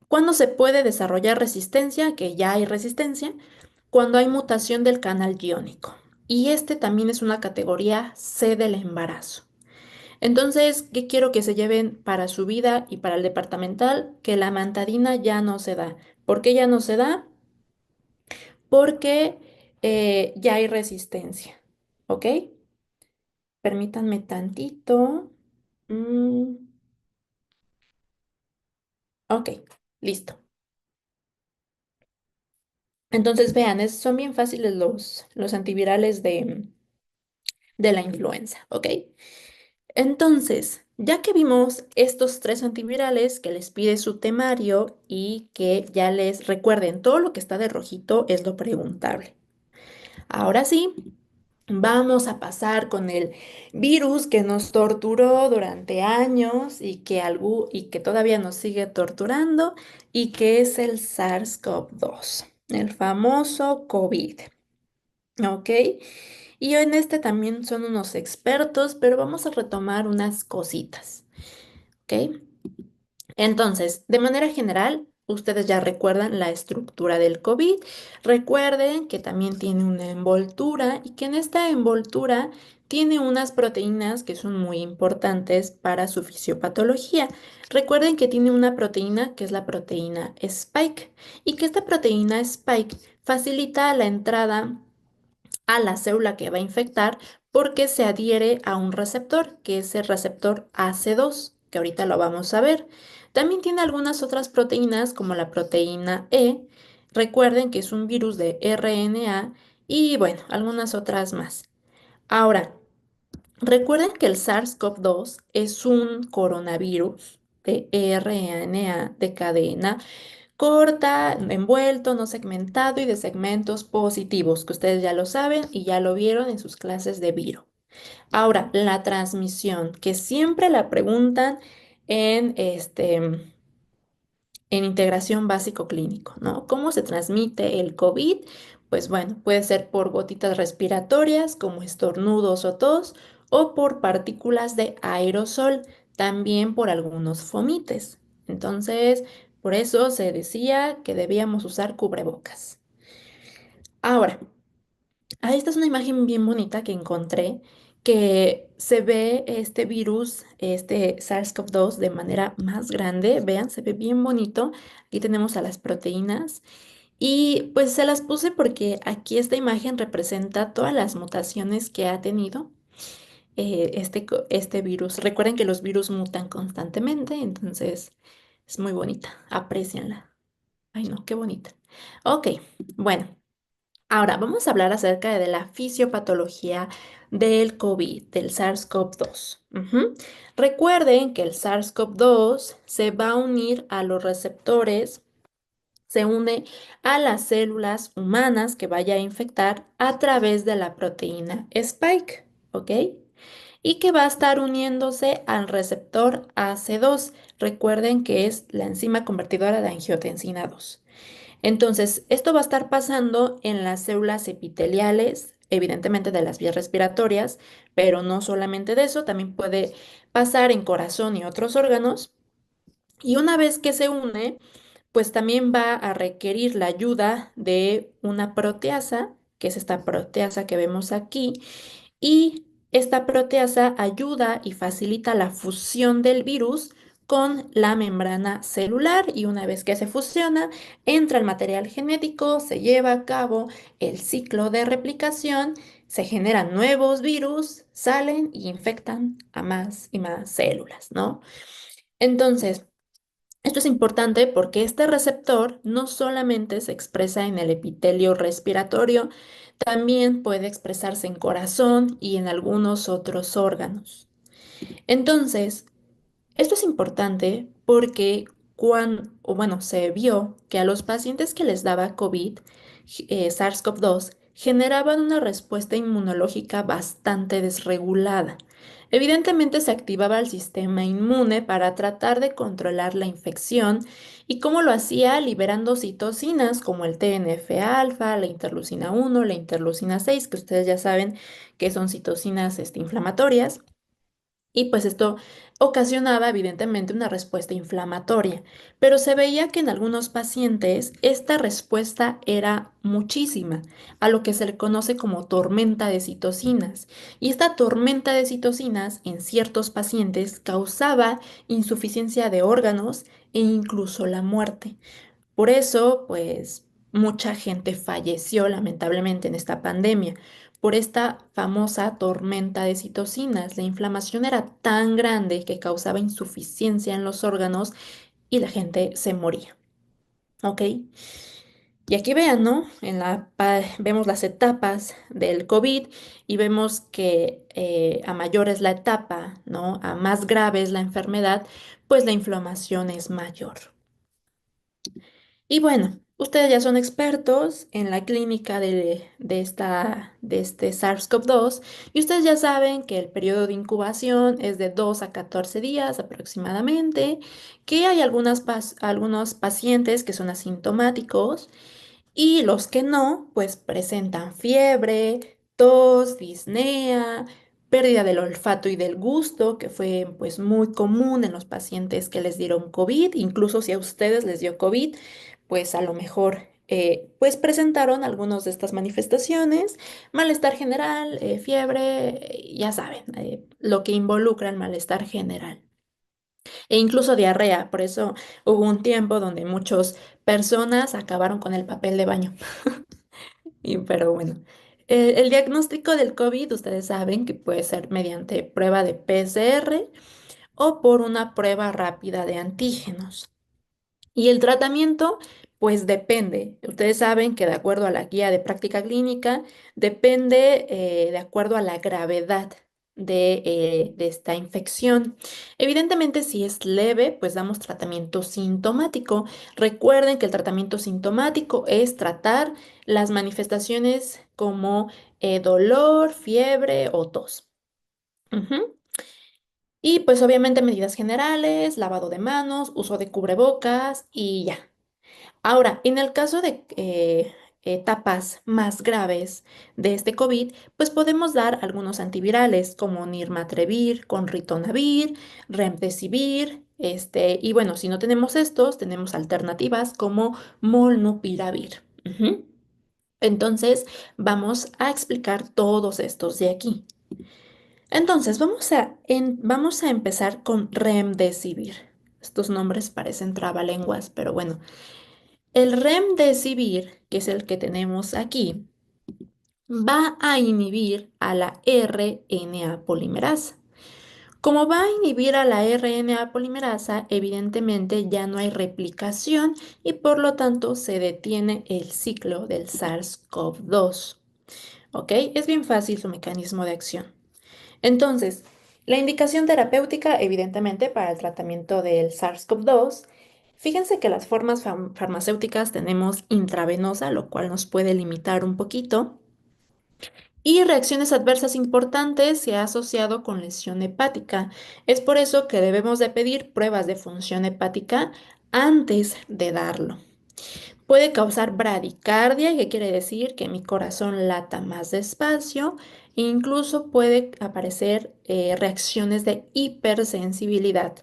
¿Cuándo se puede desarrollar resistencia? Que ya hay resistencia. Cuando hay mutación del canal iónico. Y este también es una categoría C del embarazo. Entonces, ¿qué quiero que se lleven para su vida y para el departamental? Que la mantadina ya no se da. ¿Por qué ya no se da? Porque ya hay resistencia. ¿Ok? Permítanme tantito. Mm, ok, listo. Entonces, vean, son bien fáciles los antivirales de la influenza. ¿Ok? Entonces, ya que vimos estos 3 antivirales que les pide su temario y que ya les recuerden, todo lo que está de rojito es lo preguntable. Ahora sí, vamos a pasar con el virus que nos torturó durante años y que todavía nos sigue torturando y que es el SARS-CoV-2, el famoso COVID. ¿Ok? Y en este también son unos expertos, pero vamos a retomar unas cositas. ¿Ok? Entonces, de manera general, ustedes ya recuerdan la estructura del COVID. Recuerden que también tiene una envoltura y que en esta envoltura tiene unas proteínas que son muy importantes para su fisiopatología. Recuerden que tiene una proteína que es la proteína Spike y que esta proteína Spike facilita la entrada a la célula que va a infectar porque se adhiere a un receptor, que es el receptor AC2, que ahorita lo vamos a ver. También tiene algunas otras proteínas como la proteína E. Recuerden que es un virus de RNA y bueno, algunas otras más. Ahora, recuerden que el SARS-CoV-2 es un coronavirus de RNA de cadena corta, envuelto, no segmentado y de segmentos positivos, que ustedes ya lo saben y ya lo vieron en sus clases de viro. Ahora, la transmisión, que siempre la preguntan en en integración básico clínico, ¿no? ¿Cómo se transmite el COVID? Pues bueno, puede ser por gotitas respiratorias como estornudos o tos o por partículas de aerosol, también por algunos fomites. Entonces, por eso se decía que debíamos usar cubrebocas. Ahora, ahí esta es una imagen bien bonita que encontré, que se ve este virus, este SARS-CoV-2 de manera más grande. Vean, se ve bien bonito. Aquí tenemos a las proteínas y pues se las puse porque aquí esta imagen representa todas las mutaciones que ha tenido este virus. Recuerden que los virus mutan constantemente, entonces es muy bonita. Aprécienla. Ay, no, qué bonita. Ok, bueno. Ahora vamos a hablar acerca de la fisiopatología del COVID, del SARS-CoV-2. Recuerden que el SARS-CoV-2 se va a unir a los receptores, se une a las células humanas que vaya a infectar a través de la proteína Spike, ¿ok? Y que va a estar uniéndose al receptor AC2. Recuerden que es la enzima convertidora de angiotensina 2. Entonces, esto va a estar pasando en las células epiteliales, evidentemente de las vías respiratorias, pero no solamente de eso, también puede pasar en corazón y otros órganos. Y una vez que se une, pues también va a requerir la ayuda de una proteasa, que es esta proteasa que vemos aquí, y esta proteasa ayuda y facilita la fusión del virus con la membrana celular y una vez que se fusiona, entra el material genético, se lleva a cabo el ciclo de replicación, se generan nuevos virus, salen y infectan a más y más células, ¿no? Entonces, esto es importante porque este receptor no solamente se expresa en el epitelio respiratorio, también puede expresarse en corazón y en algunos otros órganos. Entonces, esto es importante porque o bueno, se vio que a los pacientes que les daba COVID, SARS-CoV-2, generaban una respuesta inmunológica bastante desregulada. Evidentemente se activaba el sistema inmune para tratar de controlar la infección y cómo lo hacía liberando citocinas como el TNF-alfa, la interleucina 1, la interleucina 6, que ustedes ya saben que son citocinas inflamatorias. Y pues esto ocasionaba evidentemente una respuesta inflamatoria, pero se veía que en algunos pacientes esta respuesta era muchísima, a lo que se le conoce como tormenta de citocinas. Y esta tormenta de citocinas en ciertos pacientes causaba insuficiencia de órganos e incluso la muerte. Por eso, pues, mucha gente falleció lamentablemente en esta pandemia por esta famosa tormenta de citocinas. La inflamación era tan grande que causaba insuficiencia en los órganos y la gente se moría. ¿Ok? Y aquí vean, ¿no? Vemos las etapas del COVID y vemos que a mayor es la etapa, ¿no? A más grave es la enfermedad, pues la inflamación es mayor. Y bueno, ustedes ya son expertos en la clínica de este SARS-CoV-2 y ustedes ya saben que el periodo de incubación es de 2 a 14 días aproximadamente, que hay algunos pacientes que son asintomáticos y los que no, pues presentan fiebre, tos, disnea, pérdida del olfato y del gusto, que fue pues muy común en los pacientes que les dieron COVID. Incluso si a ustedes les dio COVID, pues a lo mejor pues presentaron algunas de estas manifestaciones, malestar general, fiebre, ya saben, lo que involucra el malestar general e incluso diarrea. Por eso hubo un tiempo donde muchas personas acabaron con el papel de baño. Pero bueno, el diagnóstico del COVID, ustedes saben que puede ser mediante prueba de PCR o por una prueba rápida de antígenos. Y el tratamiento, pues depende. Ustedes saben que de acuerdo a la guía de práctica clínica, depende de acuerdo a la gravedad de esta infección. Evidentemente, si es leve, pues damos tratamiento sintomático. Recuerden que el tratamiento sintomático es tratar las manifestaciones como dolor, fiebre o tos. Ujú. Y pues obviamente medidas generales, lavado de manos, uso de cubrebocas y ya. Ahora, en el caso de etapas más graves de este COVID, pues podemos dar algunos antivirales como Nirmatrelvir con ritonavir, Remdesivir, y bueno, si no tenemos estos, tenemos alternativas como Molnupiravir. Ujú. Entonces, vamos a explicar todos estos de aquí. Entonces, vamos a empezar con Remdesivir. Estos nombres parecen trabalenguas, pero bueno. El Remdesivir, que es el que tenemos aquí, va a inhibir a la RNA polimerasa. Como va a inhibir a la RNA polimerasa, evidentemente ya no hay replicación y por lo tanto se detiene el ciclo del SARS-CoV-2. ¿Ok? Es bien fácil su mecanismo de acción. Entonces, la indicación terapéutica, evidentemente, para el tratamiento del SARS-CoV-2, fíjense que las formas farmacéuticas tenemos intravenosa, lo cual nos puede limitar un poquito, y reacciones adversas importantes se ha asociado con lesión hepática. Es por eso que debemos de pedir pruebas de función hepática antes de darlo. Puede causar bradicardia, que quiere decir que mi corazón lata más despacio. E incluso puede aparecer reacciones de hipersensibilidad,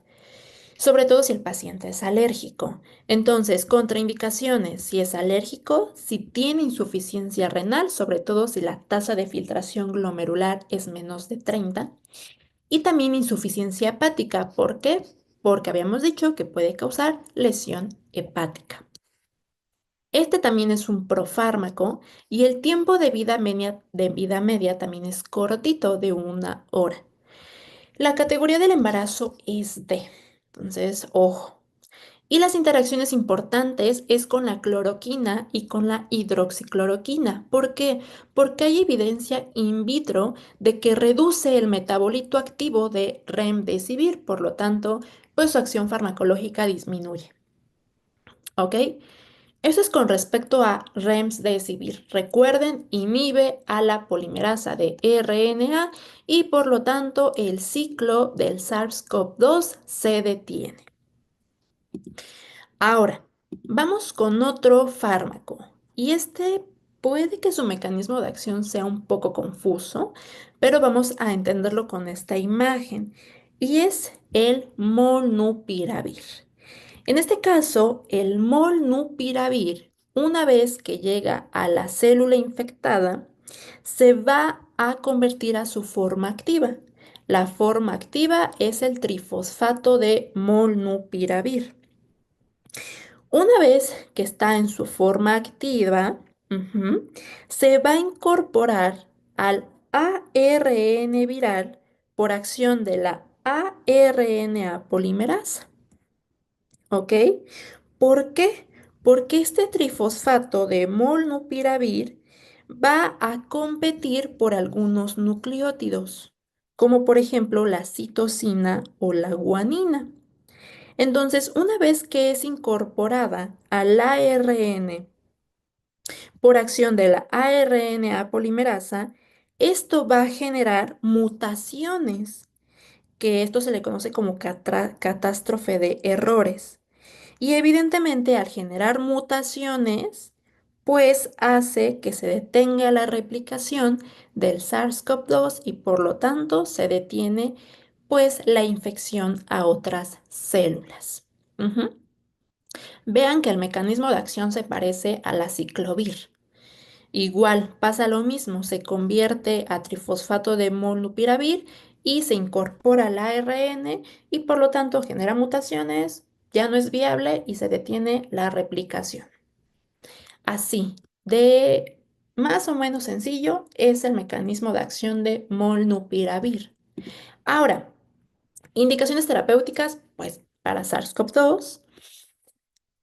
sobre todo si el paciente es alérgico. Entonces, contraindicaciones, si es alérgico, si tiene insuficiencia renal, sobre todo si la tasa de filtración glomerular es menos de 30, y también insuficiencia hepática. ¿Por qué? Porque habíamos dicho que puede causar lesión hepática. Este también es un profármaco y el tiempo de vida media también es cortito, de 1 hora. La categoría del embarazo es D, entonces, ojo. Y las interacciones importantes es con la cloroquina y con la hidroxicloroquina. ¿Por qué? Porque hay evidencia in vitro de que reduce el metabolito activo de remdesivir, por lo tanto, pues su acción farmacológica disminuye. ¿Ok? Eso es con respecto a Remdesivir. Recuerden, inhibe a la polimerasa de RNA y por lo tanto el ciclo del SARS-CoV-2 se detiene. Ahora, vamos con otro fármaco y este puede que su mecanismo de acción sea un poco confuso, pero vamos a entenderlo con esta imagen y es el molnupiravir. En este caso, el molnupiravir, una vez que llega a la célula infectada, se va a convertir a su forma activa. La forma activa es el trifosfato de molnupiravir. Una vez que está en su forma activa, se va a incorporar al ARN viral por acción de la ARNA polimerasa. ¿Ok? ¿Por qué? Porque este trifosfato de molnupiravir va a competir por algunos nucleótidos, como por ejemplo la citosina o la guanina. Entonces, una vez que es incorporada al ARN por acción de la ARNA polimerasa, esto va a generar mutaciones, que esto se le conoce como catástrofe de errores. Y evidentemente al generar mutaciones, pues hace que se detenga la replicación del SARS-CoV-2 y por lo tanto se detiene pues la infección a otras células. Ujú. Vean que el mecanismo de acción se parece a la ciclovir. Igual, pasa lo mismo, se convierte a trifosfato de molnupiravir y se incorpora al ARN y por lo tanto genera mutaciones, ya no es viable y se detiene la replicación. Así, de más o menos sencillo es el mecanismo de acción de molnupiravir. Ahora, indicaciones terapéuticas, pues para SARS-CoV-2.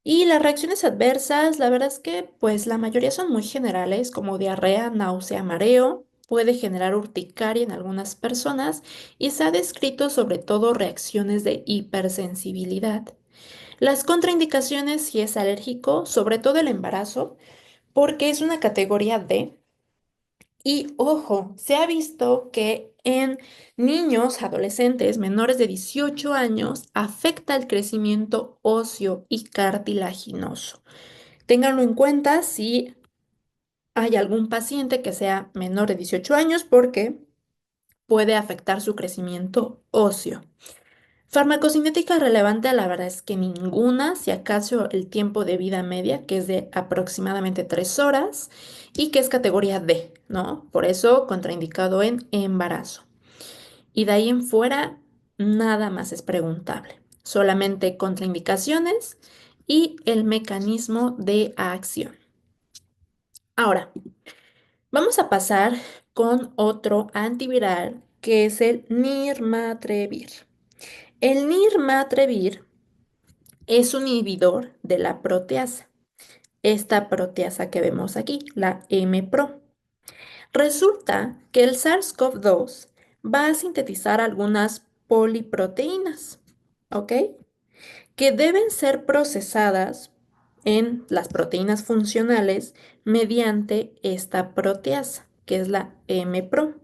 Y las reacciones adversas, la verdad es que pues la mayoría son muy generales, como diarrea, náusea, mareo, puede generar urticaria en algunas personas y se ha descrito sobre todo reacciones de hipersensibilidad. Las contraindicaciones si es alérgico, sobre todo el embarazo, porque es una categoría D. Y ojo, se ha visto que en niños, adolescentes menores de 18 años afecta el crecimiento óseo y cartilaginoso. Ténganlo en cuenta si hay algún paciente que sea menor de 18 años porque puede afectar su crecimiento óseo. Farmacocinética relevante, la verdad es que ninguna, si acaso el tiempo de vida media, que es de aproximadamente 3 horas y que es categoría D, ¿no? Por eso contraindicado en embarazo. Y de ahí en fuera, nada más es preguntable. Solamente contraindicaciones y el mecanismo de acción. Ahora, vamos a pasar con otro antiviral que es el nirmatrelvir. El nirmatrelvir es un inhibidor de la proteasa. Esta proteasa que vemos aquí, la Mpro. Resulta que el SARS-CoV-2 va a sintetizar algunas poliproteínas, ¿ok? Que deben ser procesadas en las proteínas funcionales mediante esta proteasa, que es la Mpro.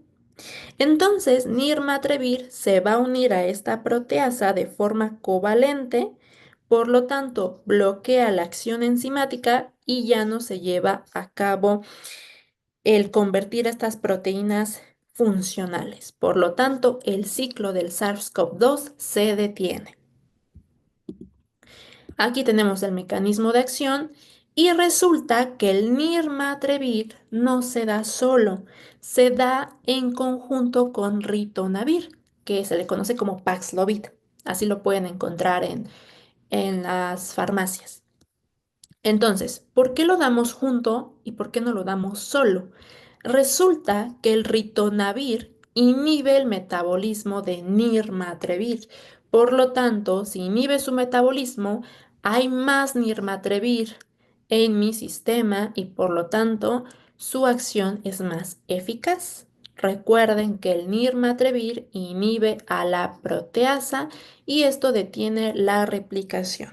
Entonces, nirmatrelvir se va a unir a esta proteasa de forma covalente, por lo tanto, bloquea la acción enzimática y ya no se lleva a cabo el convertir estas proteínas funcionales. Por lo tanto, el ciclo del SARS-CoV-2 se detiene. Aquí tenemos el mecanismo de acción y resulta que el nirmatrelvir no se da solo, se da en conjunto con ritonavir, que se le conoce como Paxlovid. Así lo pueden encontrar en las farmacias. Entonces, ¿por qué lo damos junto y por qué no lo damos solo? Resulta que el ritonavir inhibe el metabolismo de nirmatrelvir. Por lo tanto, si inhibe su metabolismo, hay más nirmatrelvir en mi sistema y por lo tanto su acción es más eficaz. Recuerden que el nirmatrelvir inhibe a la proteasa y esto detiene la replicación.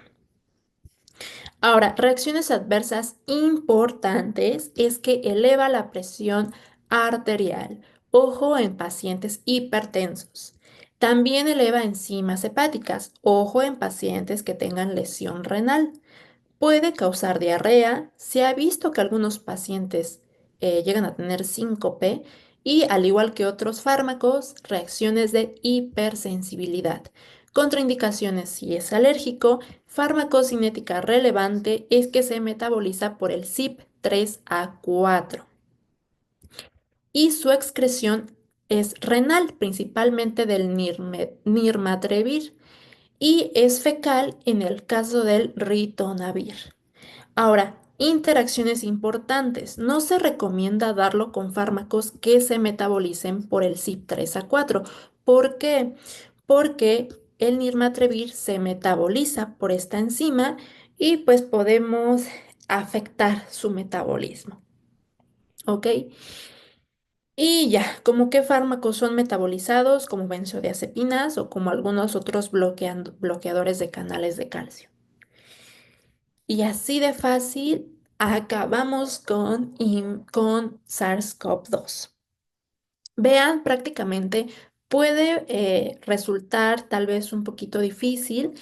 Ahora, reacciones adversas importantes es que eleva la presión arterial. Ojo en pacientes hipertensos. También eleva enzimas hepáticas. Ojo en pacientes que tengan lesión renal. Puede causar diarrea. Se ha visto que algunos pacientes llegan a tener síncope y, al igual que otros fármacos, reacciones de hipersensibilidad. Contraindicaciones si es alérgico. Farmacocinética relevante es que se metaboliza por el CYP3A4 y su excreción es renal, principalmente del nirmatrelvir, y es fecal en el caso del ritonavir. Ahora, interacciones importantes. No se recomienda darlo con fármacos que se metabolicen por el CYP3A4. ¿Por qué? Porque el nirmatrelvir se metaboliza por esta enzima y pues podemos afectar su metabolismo. ¿Ok? Y ya, como qué fármacos son metabolizados, como benzodiazepinas o como algunos otros bloqueadores de canales de calcio. Y así de fácil acabamos con SARS-CoV-2. Vean, prácticamente puede resultar tal vez un poquito difícil,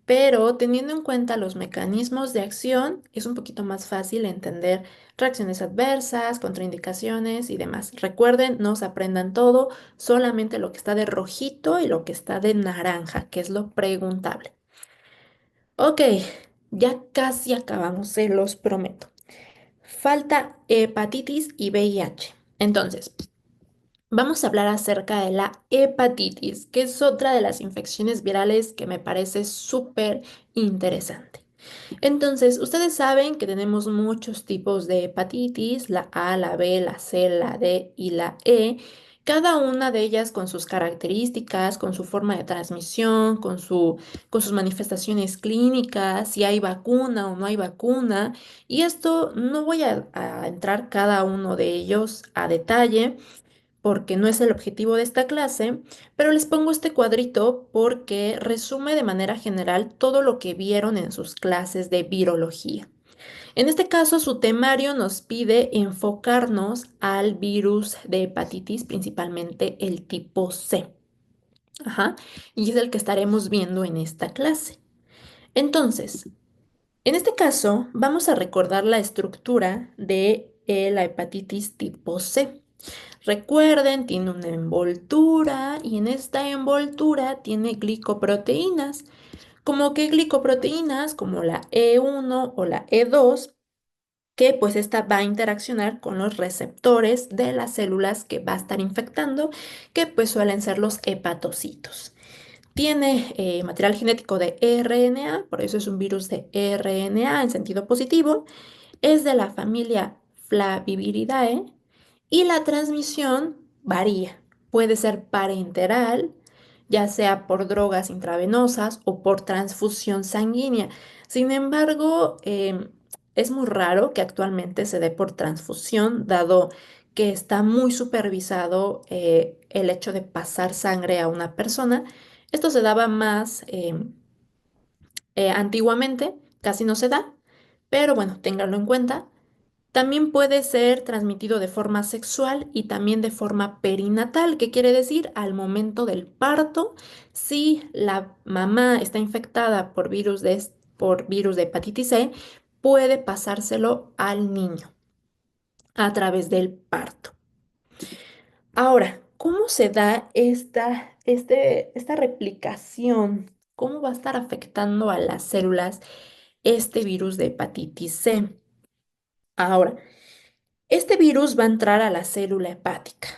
pero teniendo en cuenta los mecanismos de acción, es un poquito más fácil entender reacciones adversas, contraindicaciones y demás. Recuerden, no se aprendan todo, solamente lo que está de rojito y lo que está de naranja, que es lo preguntable. Ok, Ya casi acabamos, se los prometo. Falta hepatitis y VIH. Entonces, vamos a hablar acerca de la hepatitis, que es otra de las infecciones virales que me parece súper interesante. Entonces, ustedes saben que tenemos muchos tipos de hepatitis, la A, la B, la C, la D y la E, cada una de ellas con sus características, con su forma de transmisión, con sus manifestaciones clínicas, si hay vacuna o no hay vacuna. Y esto no voy a entrar cada uno de ellos a detalle porque no es el objetivo de esta clase, pero les pongo este cuadrito porque resume de manera general todo lo que vieron en sus clases de virología. En este caso, su temario nos pide enfocarnos al virus de hepatitis, principalmente el tipo C. Ajá, y es el que estaremos viendo en esta clase. Entonces, en este caso, vamos a recordar la estructura de la hepatitis tipo C. Recuerden, tiene una envoltura y en esta envoltura tiene glicoproteínas. Como que glicoproteínas como la E1 o la E2, que pues esta va a interaccionar con los receptores de las células que va a estar infectando, que pues suelen ser los hepatocitos. Tiene material genético de RNA, por eso es un virus de RNA en sentido positivo. Es de la familia Flaviviridae y la transmisión varía. Puede ser parenteral, ya sea por drogas intravenosas o por transfusión sanguínea. Sin embargo, es muy raro que actualmente se dé por transfusión, dado que está muy supervisado el hecho de pasar sangre a una persona. Esto se daba más antiguamente, casi no se da, pero bueno, ténganlo en cuenta. También puede ser transmitido de forma sexual y también de forma perinatal, que quiere decir al momento del parto, si la mamá está infectada por virus de hepatitis C, puede pasárselo al niño a través del parto. Ahora, ¿cómo se da esta replicación? ¿Cómo va a estar afectando a las células este virus de hepatitis C? Ahora, este virus va a entrar a la célula hepática.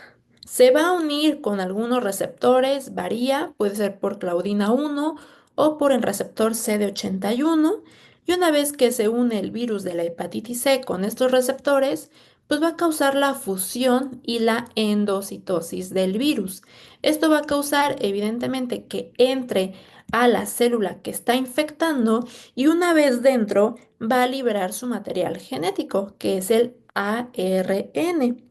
Se va a unir con algunos receptores, varía, puede ser por Claudina 1 o por el receptor CD81. Y una vez que se une el virus de la hepatitis C con estos receptores, pues va a causar la fusión y la endocitosis del virus. Esto va a causar evidentemente que entre a la célula que está infectando y una vez dentro va a liberar su material genético, que es el ARN.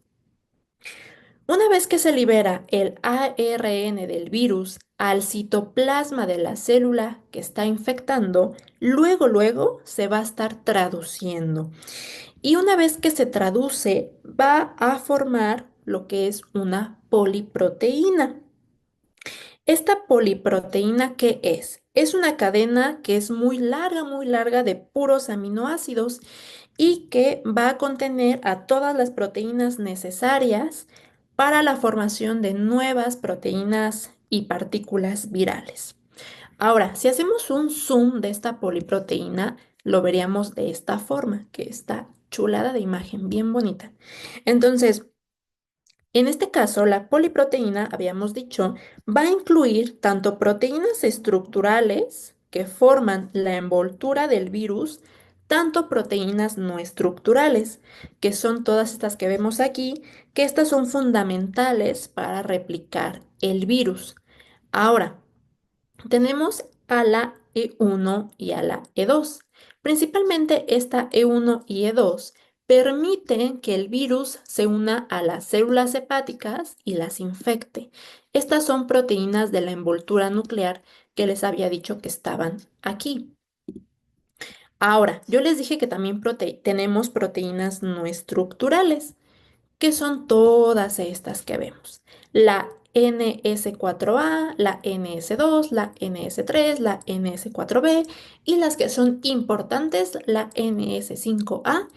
Una vez que se libera el ARN del virus al citoplasma de la célula que está infectando, luego se va a estar traduciendo. Y una vez que se traduce, va a formar lo que es una poliproteína. ¿Esta poliproteína qué es? Es una cadena que es muy larga de puros aminoácidos y que va a contener a todas las proteínas necesarias para la formación de nuevas proteínas y partículas virales. Ahora, si hacemos un zoom de esta poliproteína, lo veríamos de esta forma, que está chulada de imagen, bien bonita. Entonces, en este caso, la poliproteína, habíamos dicho, va a incluir tanto proteínas estructurales que forman la envoltura del virus, tanto proteínas no estructurales, que son todas estas que vemos aquí, que estas son fundamentales para replicar el virus. Ahora, tenemos a la E1 y a la E2. Principalmente esta E1 y E2 permiten que el virus se una a las células hepáticas y las infecte. Estas son proteínas de la envoltura nuclear que les había dicho que estaban aquí. Ahora, yo les dije que también tenemos proteínas no estructurales, que son todas estas que vemos. La NS4A, la NS2, la NS3, la NS4B y las que son importantes, la NS5A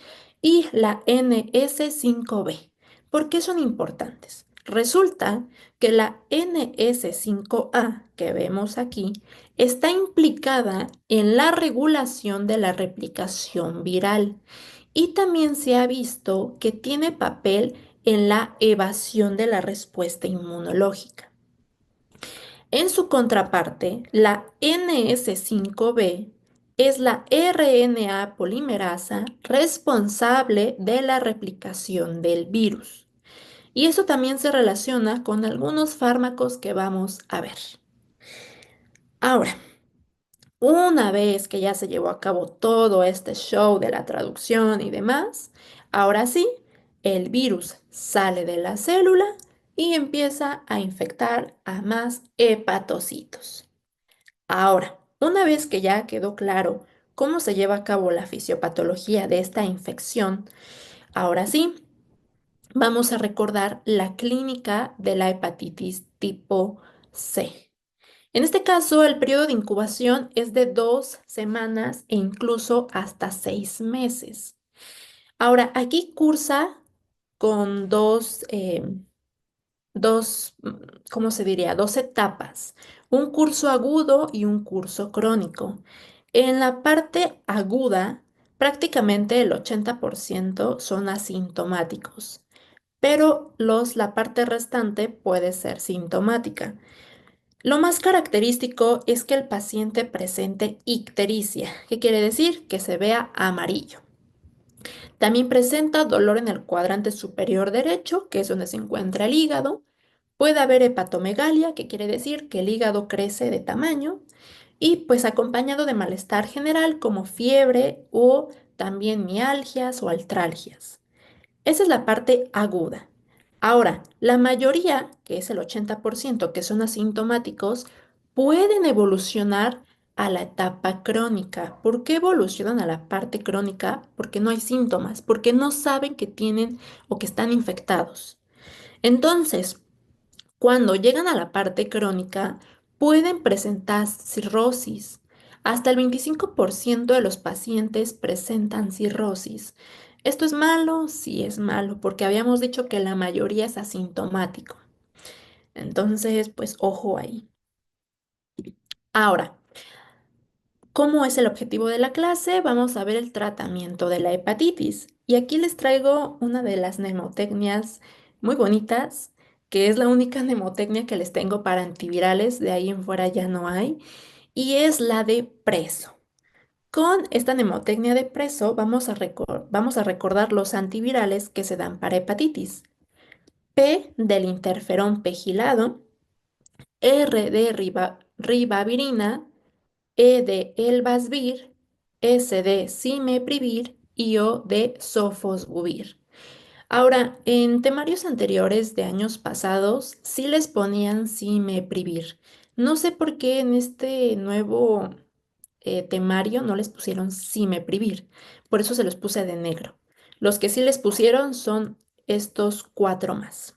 y la NS5B. ¿Por qué son importantes? Resulta que la NS5A que vemos aquí está implicada en la regulación de la replicación viral y también se ha visto que tiene papel en la evasión de la respuesta inmunológica. En su contraparte, la NS5B es la RNA polimerasa responsable de la replicación del virus. Y eso también se relaciona con algunos fármacos que vamos a ver. Ahora, una vez que ya se llevó a cabo todo este show de la traducción y demás, ahora sí, el virus sale de la célula y empieza a infectar a más hepatocitos. Ahora, una vez que ya quedó claro cómo se lleva a cabo la fisiopatología de esta infección, ahora sí, vamos a recordar la clínica de la hepatitis tipo C. En este caso, el periodo de incubación es de 2 semanas e incluso hasta 6 meses. Ahora, aquí cursa con dos, ¿cómo se diría? Dos etapas, un curso agudo y un curso crónico. En la parte aguda, prácticamente el 80% son asintomáticos, pero la parte restante puede ser sintomática. Lo más característico es que el paciente presente ictericia, que quiere decir que se vea amarillo. También presenta dolor en el cuadrante superior derecho, que es donde se encuentra el hígado. Puede haber hepatomegalia, que quiere decir que el hígado crece de tamaño, y pues acompañado de malestar general como fiebre o también mialgias o artralgias. Esa es la parte aguda. Ahora, la mayoría, que es el 80%, que son asintomáticos, pueden evolucionar a la etapa crónica. ¿Por qué evolucionan a la parte crónica? Porque no hay síntomas, porque no saben que tienen o que están infectados. Entonces, cuando llegan a la parte crónica, pueden presentar cirrosis. Hasta el 25% de los pacientes presentan cirrosis. ¿Esto es malo? Sí es malo, porque habíamos dicho que la mayoría es asintomático. Entonces, pues ojo ahí. Ahora, ¿cómo es el objetivo de la clase? Vamos a ver el tratamiento de la hepatitis. Y aquí les traigo una de las mnemotecnias muy bonitas, que es la única mnemotecnia que les tengo para antivirales, de ahí en fuera ya no hay, y es la de preso. Con esta mnemotecnia de preso vamos a recordar los antivirales que se dan para hepatitis. P del interferón pegilado, R de ribavirina, E de Elbasvir, S de Cimeprivir y O de Sofosbuvir. Ahora, en temarios anteriores de años pasados sí les ponían Cimeprivir. No sé por qué en este nuevo temario no les pusieron Cimeprivir. Por eso se los puse de negro. Los que sí les pusieron son estos cuatro más.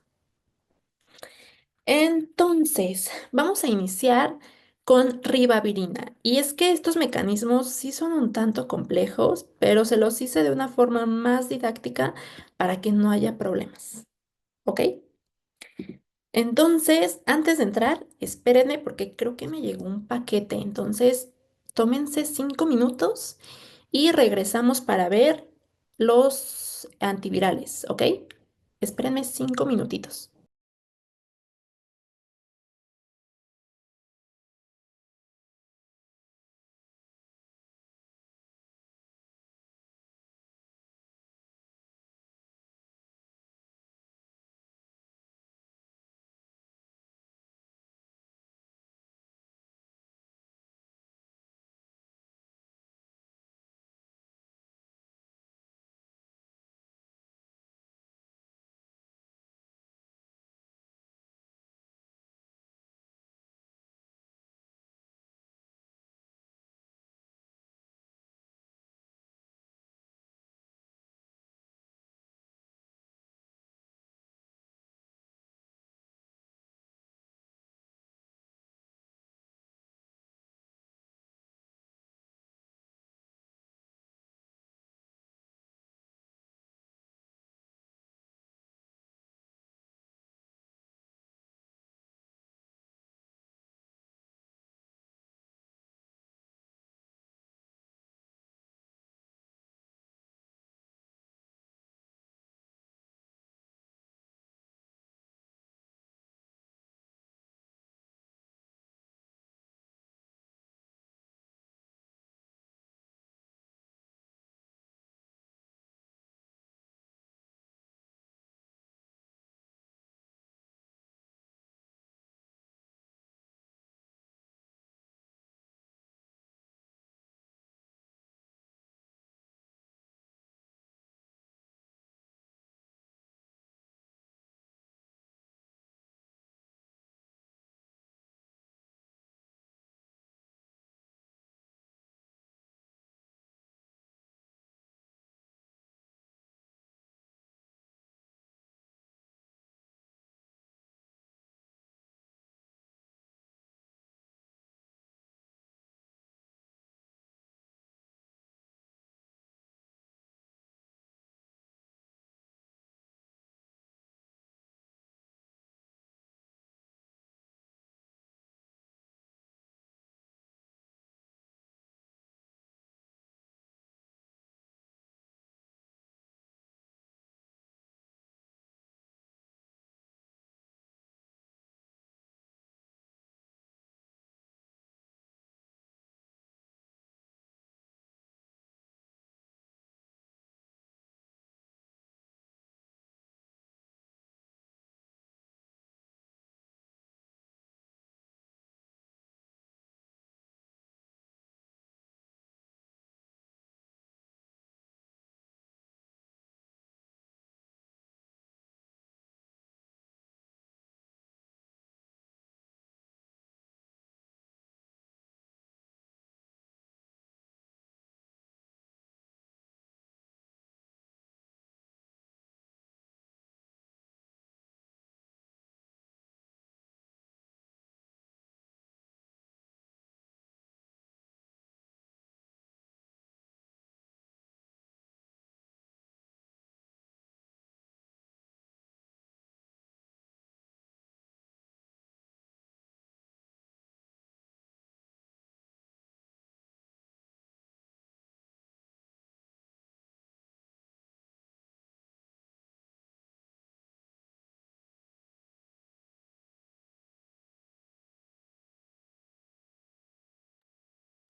Entonces, vamos a iniciar con ribavirina. Y es que estos mecanismos sí son un tanto complejos, pero se los hice de una forma más didáctica para que no haya problemas. ¿Ok? Entonces, antes de entrar, espérenme porque creo que me llegó un paquete. Entonces, tómense 5 minutos y regresamos para ver los antivirales. ¿Ok? Espérenme 5 minutitos.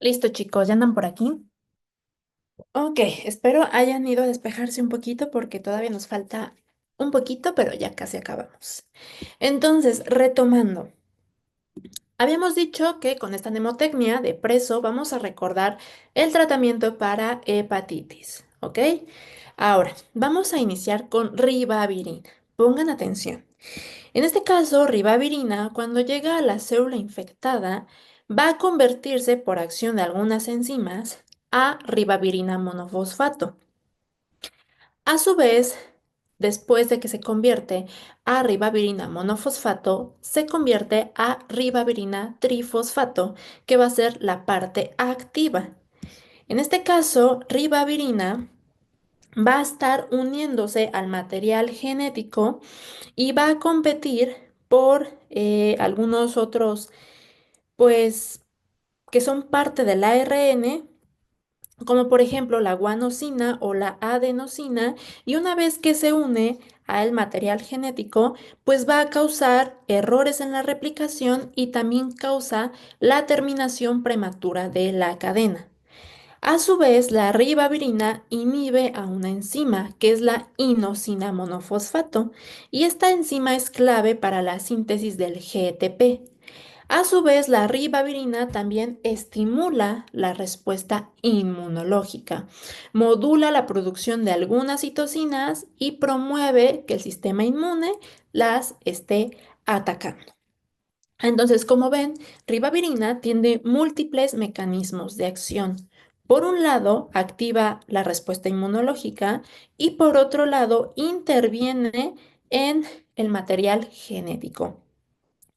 Listo, chicos, ya andan por aquí. Ok, espero hayan ido a despejarse un poquito porque todavía nos falta un poquito, pero ya casi acabamos. Entonces, retomando, habíamos dicho que con esta mnemotecnia de preso vamos a recordar el tratamiento para hepatitis, ¿ok? Ahora, vamos a iniciar con ribavirina. Pongan atención. En este caso, ribavirina, cuando llega a la célula infectada, va a convertirse por acción de algunas enzimas a ribavirina monofosfato. A su vez, después de que se convierte a ribavirina monofosfato, se convierte a ribavirina trifosfato, que va a ser la parte activa. En este caso, ribavirina va a estar uniéndose al material genético y va a competir por algunos otros, pues, que son parte del ARN, como por ejemplo la guanosina o la adenosina, y una vez que se une al material genético, pues va a causar errores en la replicación y también causa la terminación prematura de la cadena. A su vez, la ribavirina inhibe a una enzima, que es la inosina monofosfato, y esta enzima es clave para la síntesis del GTP. A su vez, la ribavirina también estimula la respuesta inmunológica, modula la producción de algunas citocinas y promueve que el sistema inmune las esté atacando. Entonces, como ven, ribavirina tiene múltiples mecanismos de acción. Por un lado, activa la respuesta inmunológica y por otro lado, interviene en el material genético,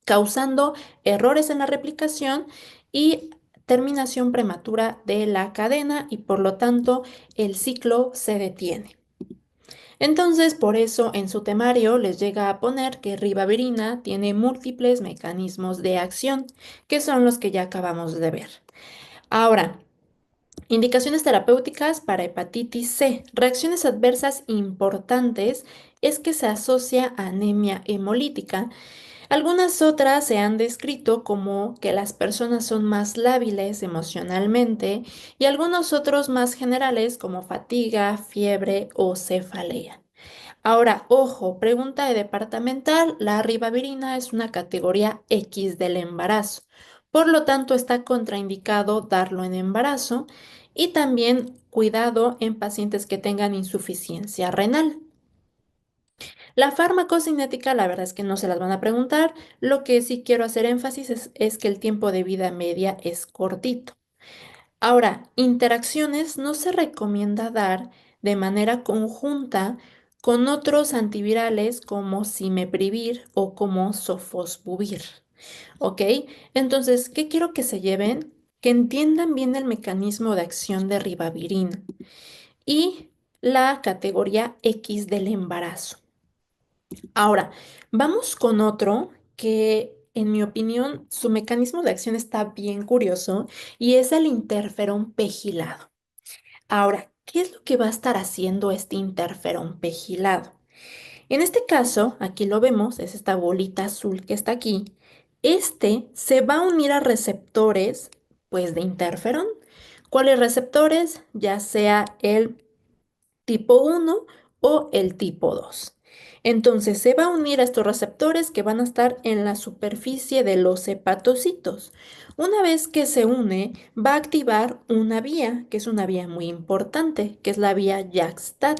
causando errores en la replicación y terminación prematura de la cadena y por lo tanto el ciclo se detiene. Entonces, por eso en su temario les llega a poner que ribavirina tiene múltiples mecanismos de acción, que son los que ya acabamos de ver. Ahora, indicaciones terapéuticas para hepatitis C. Reacciones adversas importantes es que se asocia a anemia hemolítica. Algunas otras se han descrito como que las personas son más lábiles emocionalmente y algunos otros más generales como fatiga, fiebre o cefalea. Ahora, ojo, pregunta de departamental, la ribavirina es una categoría X del embarazo, por lo tanto está contraindicado darlo en embarazo y también cuidado en pacientes que tengan insuficiencia renal. La farmacocinética, la verdad es que no se las van a preguntar, lo que sí quiero hacer énfasis es que el tiempo de vida media es cortito. Ahora, interacciones no se recomienda dar de manera conjunta con otros antivirales como cimeprivir o como sofosbuvir, ¿ok? Entonces, ¿qué quiero que se lleven? Que entiendan bien el mecanismo de acción de ribavirina y la categoría X del embarazo. Ahora, vamos con otro que, en mi opinión, su mecanismo de acción está bien curioso y es el interferón pegilado. Ahora, ¿qué es lo que va a estar haciendo este interferón pegilado? En este caso, aquí lo vemos, es esta bolita azul que está aquí. Este se va a unir a receptores, pues, de interferón. ¿Cuáles receptores? Ya sea el tipo 1 o el tipo 2. Entonces se va a unir a estos receptores que van a estar en la superficie de los hepatocitos. Una vez que se une, va a activar una vía, que es una vía muy importante, que es la vía JAK-STAT,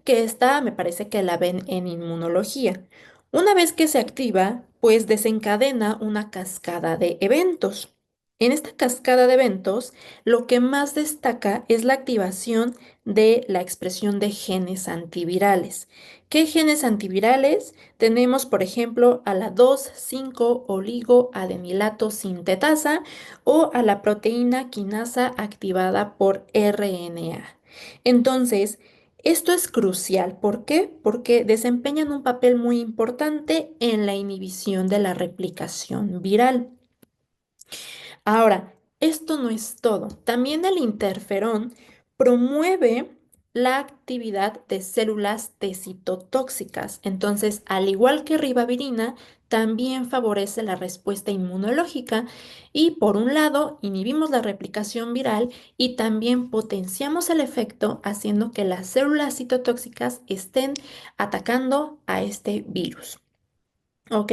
que esta me parece que la ven en inmunología. Una vez que se activa, pues desencadena una cascada de eventos. En esta cascada de eventos, lo que más destaca es la activación de la expresión de genes antivirales. ¿Qué genes antivirales? Tenemos, por ejemplo, a la 2,5-oligoadenilato sintetasa o a la proteína quinasa activada por RNA. Entonces, esto es crucial. ¿Por qué? Porque desempeñan un papel muy importante en la inhibición de la replicación viral. Ahora, esto no es todo. También el interferón promueve la actividad de células T citotóxicas. Entonces, al igual que ribavirina, también favorece la respuesta inmunológica y por un lado inhibimos la replicación viral y también potenciamos el efecto haciendo que las células citotóxicas estén atacando a este virus. ¿Ok?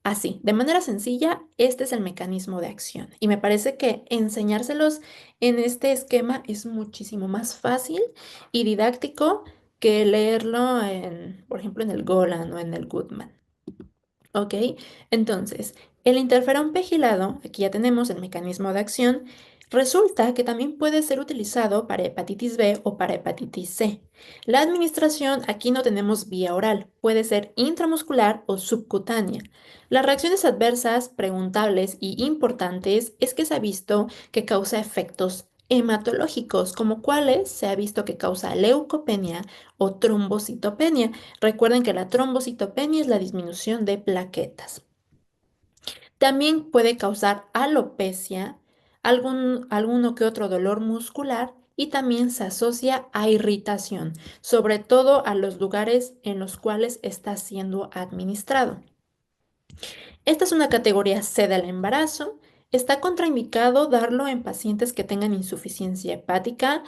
Así, de manera sencilla, este es el mecanismo de acción. Y me parece que enseñárselos en este esquema es muchísimo más fácil y didáctico que leerlo en, por ejemplo, en el Golan o en el Goodman. ¿Ok? Entonces, el interferón pegilado, aquí ya tenemos el mecanismo de acción, resulta que también puede ser utilizado para hepatitis B o para hepatitis C. La administración, aquí no tenemos vía oral, puede ser intramuscular o subcutánea. Las reacciones adversas preguntables y importantes es que se ha visto que causa efectos hematológicos, como cuáles se ha visto que causa leucopenia o trombocitopenia. Recuerden que la trombocitopenia es la disminución de plaquetas. También puede causar alopecia, alguno que otro dolor muscular y también se asocia a irritación, sobre todo a los lugares en los cuales está siendo administrado. Esta es una categoría C del embarazo. Está contraindicado darlo en pacientes que tengan insuficiencia hepática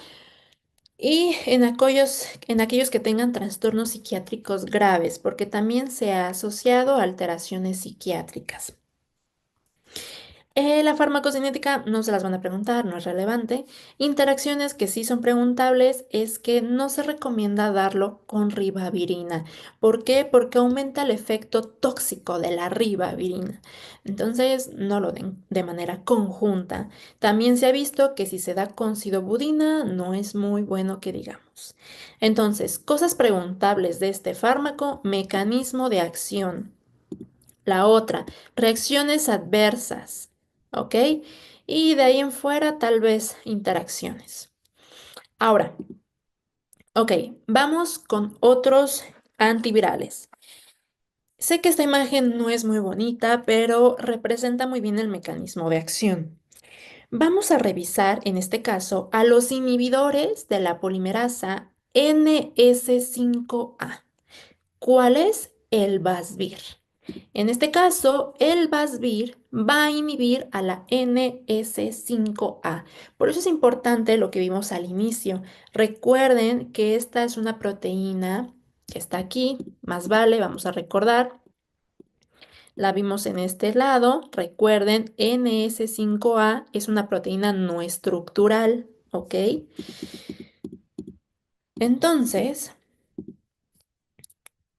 y en aquellos que tengan trastornos psiquiátricos graves, porque también se ha asociado a alteraciones psiquiátricas. La farmacocinética no se las van a preguntar, no es relevante. Interacciones que sí son preguntables es que no se recomienda darlo con ribavirina. ¿Por qué? Porque aumenta el efecto tóxico de la ribavirina. Entonces, no lo den de manera conjunta. También se ha visto que si se da con sidobudina no es muy bueno que digamos. Entonces, cosas preguntables de este fármaco, mecanismo de acción. La otra, reacciones adversas, ¿ok? Y de ahí en fuera, tal vez interacciones. Ahora, ok, vamos con otros antivirales. Sé que esta imagen no es muy bonita, pero representa muy bien el mecanismo de acción. Vamos a revisar, en este caso, a los inhibidores de la polimerasa NS5A. ¿Cuál es? El Basvir. En este caso, el Basvir va a inhibir a la NS5A. Por eso es importante lo que vimos al inicio. Recuerden que esta es una proteína que está aquí, más vale, vamos a recordar. La vimos en este lado. Recuerden, NS5A es una proteína no estructural, ¿ok? Entonces,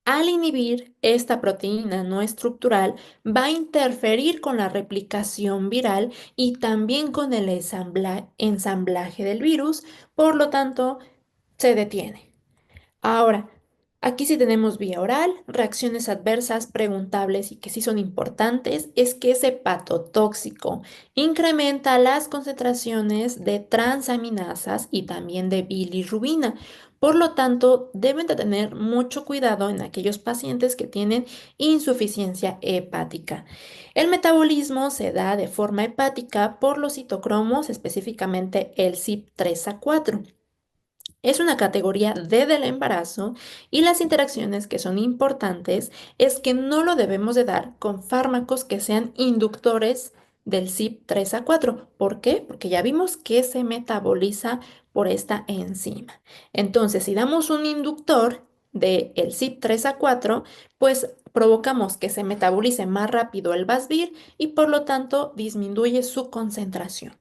al inhibir esta proteína no estructural, va a interferir con la replicación viral y también con el ensamblaje del virus, por lo tanto, se detiene. Ahora, aquí sí tenemos vía oral, reacciones adversas preguntables y que sí son importantes, es que es hepatotóxico, incrementa las concentraciones de transaminasas y también de bilirrubina. Por lo tanto, deben de tener mucho cuidado en aquellos pacientes que tienen insuficiencia hepática. El metabolismo se da de forma hepática por los citocromos, específicamente el CYP3A4. Es una categoría D del embarazo y las interacciones que son importantes es que no lo debemos de dar con fármacos que sean inductores del CYP3A4. ¿Por qué? Porque ya vimos que se metaboliza por esta enzima. Entonces, si damos un inductor del CYP3A4, pues provocamos que se metabolice más rápido el Basvir y por lo tanto disminuye su concentración.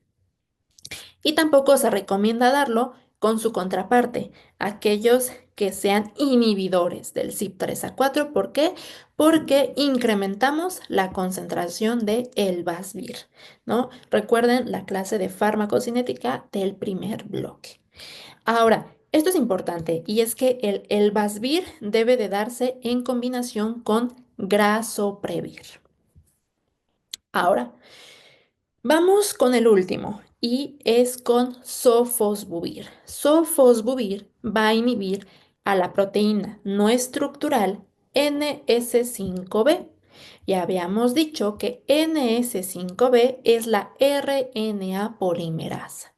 Y tampoco se recomienda darlo con su contraparte, aquellos que sean inhibidores del CYP3A4. ¿Por qué? Porque incrementamos la concentración de el Basvir, ¿no? Recuerden la clase de farmacocinética del primer bloque. Ahora, esto es importante y es que el Basvir debe de darse en combinación con Grasoprevir. Ahora, vamos con el último y es con sofosbuvir. Sofosbuvir va a inhibir a la proteína no estructural NS5B. Ya habíamos dicho que NS5B es la RNA polimerasa.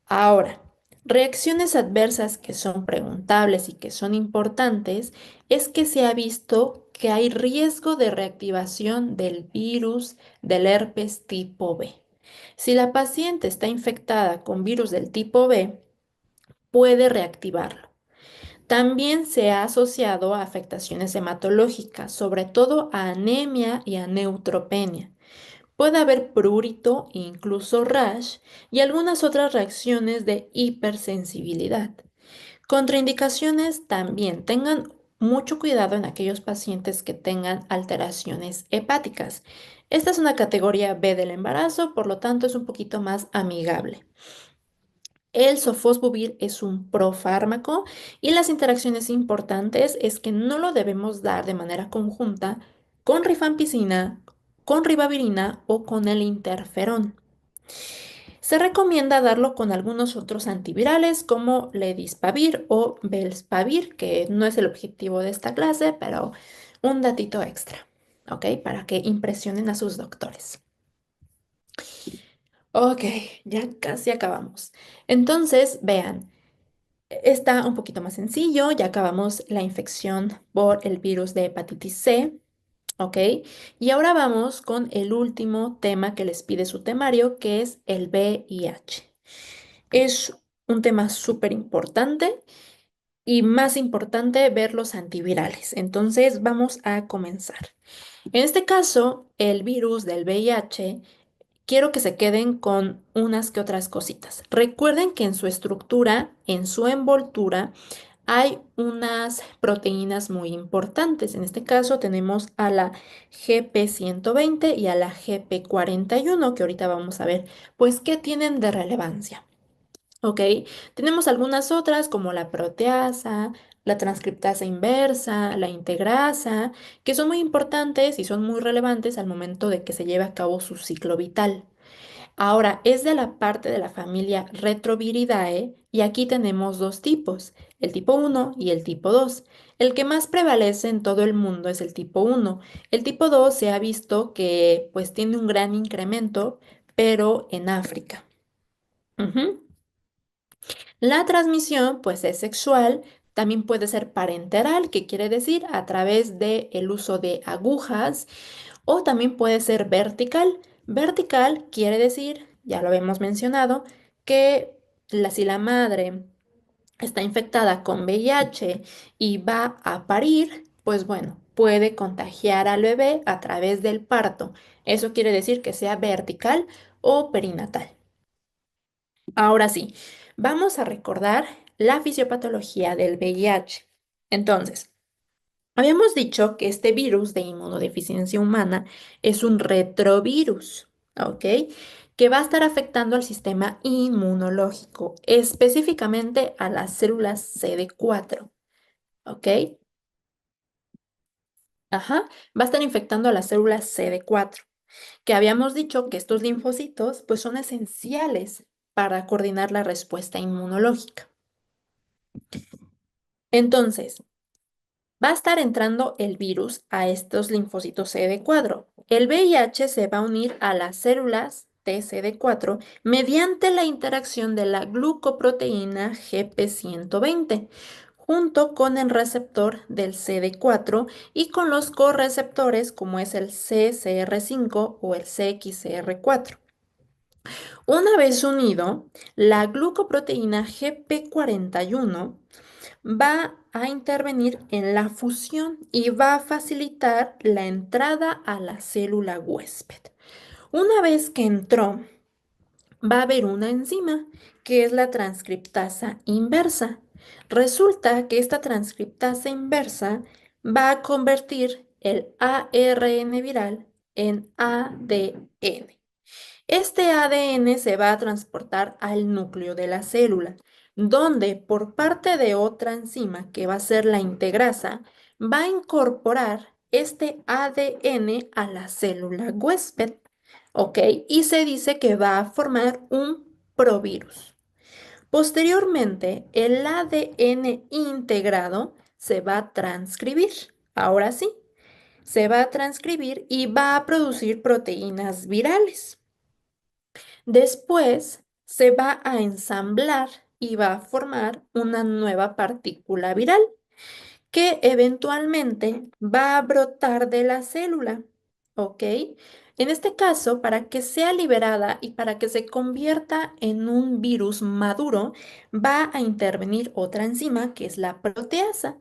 Ahora, Reacciones adversas que son preguntables y que son importantes es que se ha visto que hay riesgo de reactivación del virus del herpes tipo B. Si la paciente está infectada con virus del tipo B, puede reactivarlo. También se ha asociado a afectaciones hematológicas, sobre todo a anemia y a neutropenia. Puede haber prurito, incluso rash y algunas otras reacciones de hipersensibilidad. Contraindicaciones también. Tengan mucho cuidado en aquellos pacientes que tengan alteraciones hepáticas. Esta es una categoría B del embarazo, por lo tanto es un poquito más amigable. El sofosbuvir es un profármaco y las interacciones importantes es que no lo debemos dar de manera conjunta con rifampicina, con ribavirina o con el interferón. Se recomienda darlo con algunos otros antivirales como Ledispavir o Belspavir, que no es el objetivo de esta clase, pero un datito extra, ¿ok? Para que impresionen a sus doctores. Ok, ya casi acabamos. Entonces, vean. Está un poquito más sencillo, ya acabamos la infección por el virus de hepatitis C, ¿ok? Y ahora vamos con el último tema que les pide su temario, que es el VIH. Es un tema súper importante y más importante ver los antivirales. Entonces vamos a comenzar. En este caso, el virus del VIH quiero que se queden con unas que otras cositas. Recuerden que en su estructura, en su envoltura, hay unas proteínas muy importantes. En este caso tenemos a la GP120 y a la GP41, que ahorita vamos a ver, pues, qué tienen de relevancia. ¿Ok? Tenemos algunas otras como la proteasa, la transcriptasa inversa, la integrasa, que son muy importantes y son muy relevantes al momento de que se lleve a cabo su ciclo vital. Ahora, es de la parte de la familia Retroviridae y aquí tenemos dos tipos, el tipo uno y el tipo 2. El que más prevalece en todo el mundo es el tipo uno. El tipo 2 se ha visto que pues tiene un gran incremento, pero en África. Ujú. La transmisión pues es sexual, también puede ser parenteral, que quiere decir a través del uso de agujas o también puede ser vertical. Vertical quiere decir, ya lo habíamos mencionado, que si la madre está infectada con VIH y va a parir, pues bueno, puede contagiar al bebé a través del parto. Eso quiere decir que sea vertical o perinatal. Ahora sí, vamos a recordar la fisiopatología del VIH. Entonces, habíamos dicho que este virus de inmunodeficiencia humana es un retrovirus, ¿ok? Que va a estar afectando al sistema inmunológico, específicamente a las células CD4, ¿ok? Ajá, va a estar infectando a las células CD4, que habíamos dicho que estos linfocitos pues son esenciales para coordinar la respuesta inmunológica. Entonces, va a estar entrando el virus a estos linfocitos CD4. El VIH se va a unir a las células TCD4 mediante la interacción de la glucoproteína GP120 junto con el receptor del CD4 y con los correceptores como es el CCR5 o el CXCR4. Una vez unido, la glucoproteína GP41 va a intervenir en la fusión y va a facilitar la entrada a la célula huésped. Una vez que entró, va a haber una enzima que es la transcriptasa inversa. Resulta que esta transcriptasa inversa va a convertir el ARN viral en ADN. Este ADN se va a transportar al núcleo de la célula, donde por parte de otra enzima, que va a ser la integrasa, va a incorporar este ADN a la célula huésped, ¿ok? Y se dice que va a formar un provirus. Posteriormente, el ADN integrado se va a transcribir. Ahora sí, se va a transcribir y va a producir proteínas virales. Después se va a ensamblar y va a formar una nueva partícula viral que eventualmente va a brotar de la célula, ¿ok? En este caso, para que sea liberada y para que se convierta en un virus maduro, va a intervenir otra enzima que es la proteasa.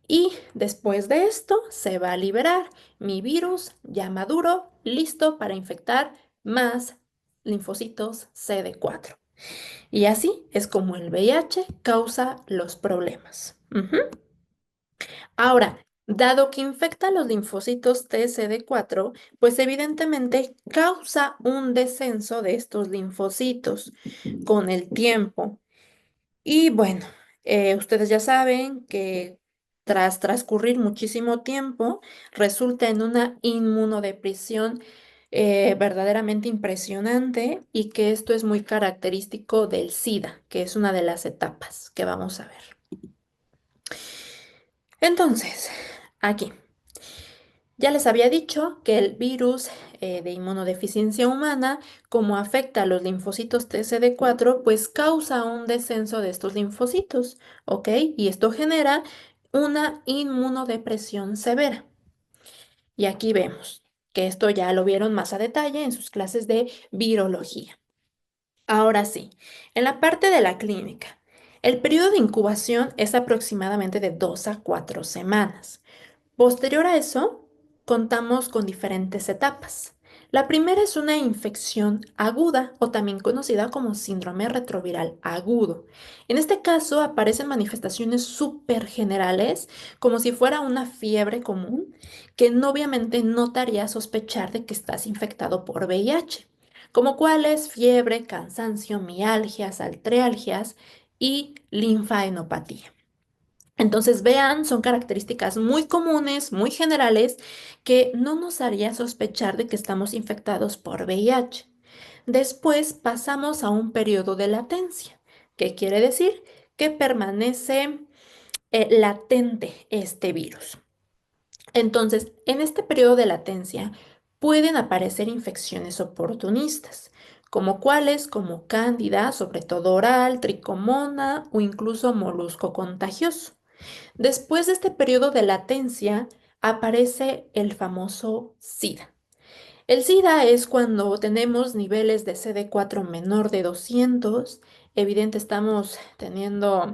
Y después de esto se va a liberar mi virus ya maduro, listo para infectar más linfocitos CD4. Y así es como el VIH causa los problemas. Ujú. Ahora, dado que infecta los linfocitos TCD4, pues evidentemente causa un descenso de estos linfocitos con el tiempo. Y bueno, ustedes ya saben que tras transcurrir muchísimo tiempo, resulta en una inmunodepresión verdaderamente impresionante y que esto es muy característico del SIDA, que es una de las etapas que vamos a ver. Entonces, aquí. Ya les había dicho que el virus de inmunodeficiencia humana, como afecta a los linfocitos TCD4, pues causa un descenso de estos linfocitos, ¿ok? Y esto genera una inmunodepresión severa. Y aquí vemos que esto ya lo vieron más a detalle en sus clases de virología. Ahora sí, en la parte de la clínica, el periodo de incubación es aproximadamente de 2 a 4 semanas. Posterior a eso, contamos con diferentes etapas. La primera es una infección aguda o también conocida como síndrome retroviral agudo. En este caso aparecen manifestaciones súper generales, como si fuera una fiebre común, que obviamente no te haría sospechar de que estás infectado por VIH, como cuáles fiebre, cansancio, mialgias, artralgias y linfadenopatía. Entonces, vean, son características muy comunes, muy generales, que no nos haría sospechar de que estamos infectados por VIH. Después pasamos a un periodo de latencia, que quiere decir que permanece latente este virus. Entonces, en este periodo de latencia pueden aparecer infecciones oportunistas, como cuáles, como cándida, sobre todo oral, tricomona o incluso molusco contagioso. Después de este periodo de latencia, aparece el famoso SIDA. El SIDA es cuando tenemos niveles de CD4 menor de 200. Evidente, estamos teniendo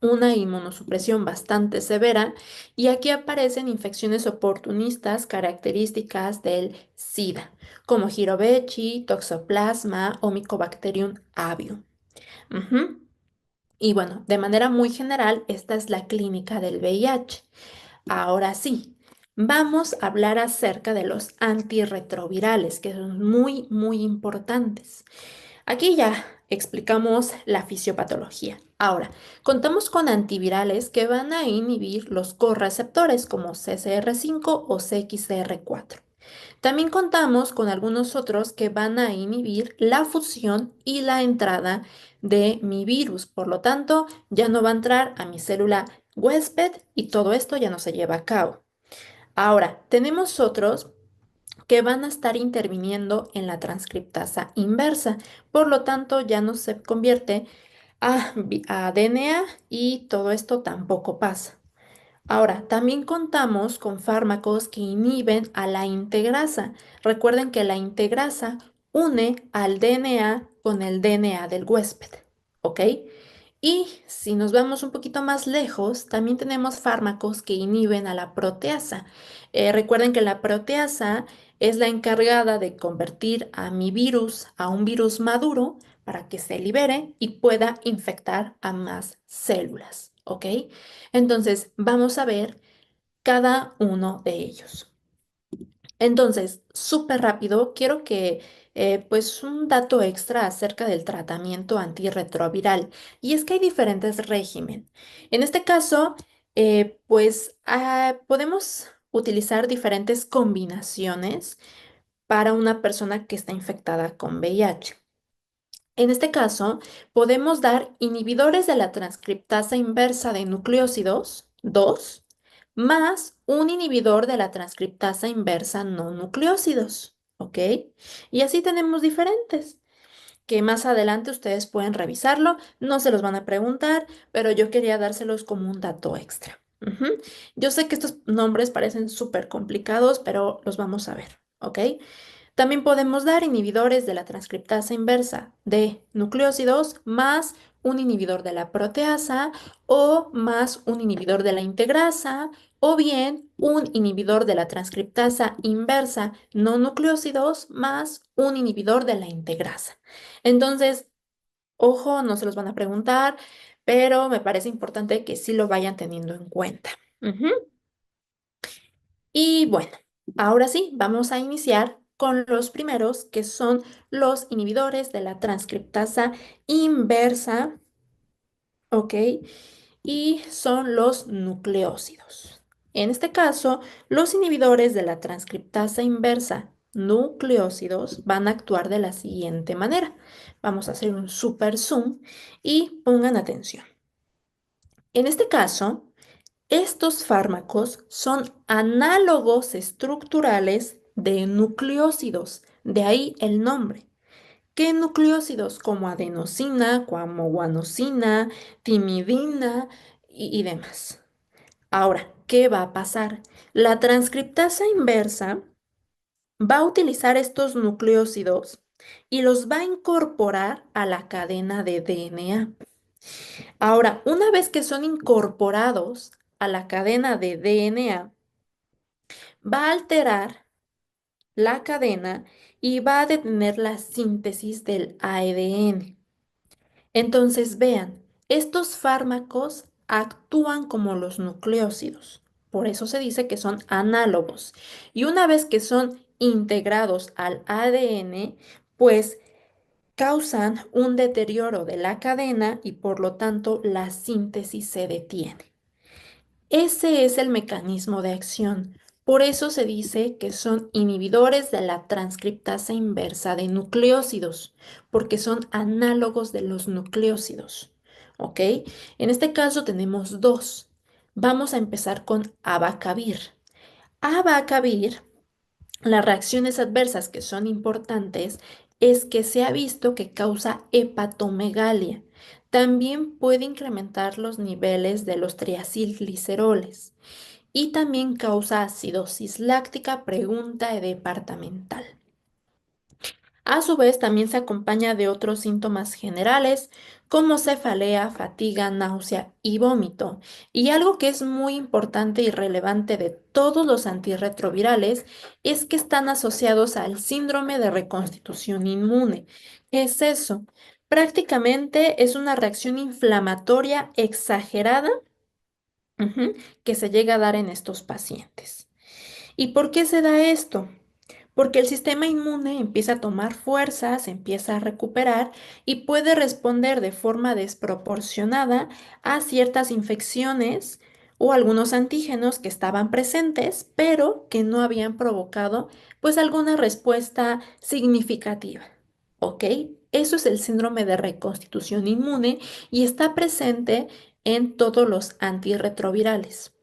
una inmunosupresión bastante severa y aquí aparecen infecciones oportunistas características del SIDA, como Girovechi, Toxoplasma o Mycobacterium avium. Ujú. Y bueno, de manera muy general, esta es la clínica del VIH. Ahora sí, vamos a hablar acerca de los antirretrovirales, que son muy, muy importantes. Aquí ya explicamos la fisiopatología. Ahora, contamos con antivirales que van a inhibir los correceptores como CCR5 o CXCR4. También contamos con algunos otros que van a inhibir la fusión y la entrada de mi virus. Por lo tanto, ya no va a entrar a mi célula huésped y todo esto ya no se lleva a cabo. Ahora, tenemos otros que van a estar interviniendo en la transcriptasa inversa. Por lo tanto, ya no se convierte a DNA y todo esto tampoco pasa. Ahora, también contamos con fármacos que inhiben a la integrasa. Recuerden que la integrasa une al DNA con el DNA del huésped, ¿ok? Y si nos vamos un poquito más lejos, también tenemos fármacos que inhiben a la proteasa. Recuerden que la proteasa es la encargada de convertir a mi virus a un virus maduro para que se libere y pueda infectar a más células, ¿ok? Entonces, vamos a ver cada uno de ellos. Entonces, súper rápido, quiero que, pues, un dato extra acerca del tratamiento antirretroviral. Y es que hay diferentes regímenes. En este caso, pues, podemos utilizar diferentes combinaciones para una persona que está infectada con VIH. En este caso, podemos dar inhibidores de la transcriptasa inversa de nucleósidos 2 más un inhibidor de la transcriptasa inversa no nucleósidos, ¿ok? Y así tenemos diferentes. que más adelante ustedes pueden revisarlo, no se los van a preguntar, pero yo quería dárselos como un dato extra. Ujú. Yo sé que estos nombres parecen súper complicados, pero los vamos a ver, ¿ok? También podemos dar inhibidores de la transcriptasa inversa de nucleósidos más un inhibidor de la proteasa o más un inhibidor de la integrasa o bien un inhibidor de la transcriptasa inversa no nucleósidos más un inhibidor de la integrasa. Entonces, ojo, no se los van a preguntar, pero me parece importante que sí lo vayan teniendo en cuenta. Ujú. Y bueno, ahora sí, vamos a iniciar con los primeros, que son los inhibidores de la transcriptasa inversa, ¿ok? Y son los nucleósidos. En este caso, los inhibidores de la transcriptasa inversa nucleósidos van a actuar de la siguiente manera. Vamos a hacer un super zoom y pongan atención. En este caso, estos fármacos son análogos estructurales de nucleósidos, de ahí el nombre. ¿Qué nucleósidos? Como adenosina, como guanosina, timidina y demás. Ahora, ¿qué va a pasar? La transcriptasa inversa va a utilizar estos nucleósidos y los va a incorporar a la cadena de DNA. Ahora, una vez que son incorporados a la cadena de DNA, va a alterar la cadena y va a detener la síntesis del ADN. Entonces, vean, estos fármacos actúan como los nucleósidos. Por eso se dice que son análogos. Y una vez que son integrados al ADN, pues causan un deterioro de la cadena y por lo tanto la síntesis se detiene. Ese es el mecanismo de acción. Por eso se dice que son inhibidores de la transcriptasa inversa de nucleósidos, porque son análogos de los nucleósidos. ¿Ok? En este caso tenemos dos. Vamos a empezar con abacavir. Abacavir, las reacciones adversas que son importantes es que se ha visto que causa hepatomegalia. También puede incrementar los niveles de los triacilgliceroles y también causa acidosis láctica, pregunta departamental. A su vez, también se acompaña de otros síntomas generales como cefalea, fatiga, náusea y vómito. Y algo que es muy importante y relevante de todos los antirretrovirales es que están asociados al síndrome de reconstitución inmune. ¿Qué es eso? Prácticamente es una reacción inflamatoria exagerada, que se llega a dar en estos pacientes. ¿Y por qué se da esto? Porque el sistema inmune empieza a tomar fuerza, se empieza a recuperar y puede responder de forma desproporcionada a ciertas infecciones o algunos antígenos que estaban presentes, pero que no habían provocado pues alguna respuesta significativa. ¿Ok? Eso es el síndrome de reconstitución inmune y está presente en todos los antirretrovirales.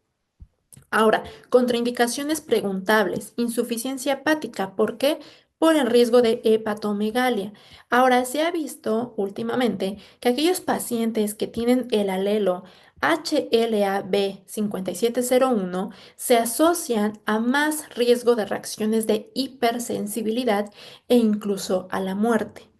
Ahora, contraindicaciones preguntables, insuficiencia hepática, ¿por qué? Por el riesgo de hepatomegalia. Ahora, se ha visto últimamente que aquellos pacientes que tienen el alelo HLA-B5701 se asocian a más riesgo de reacciones de hipersensibilidad e incluso a la muerte.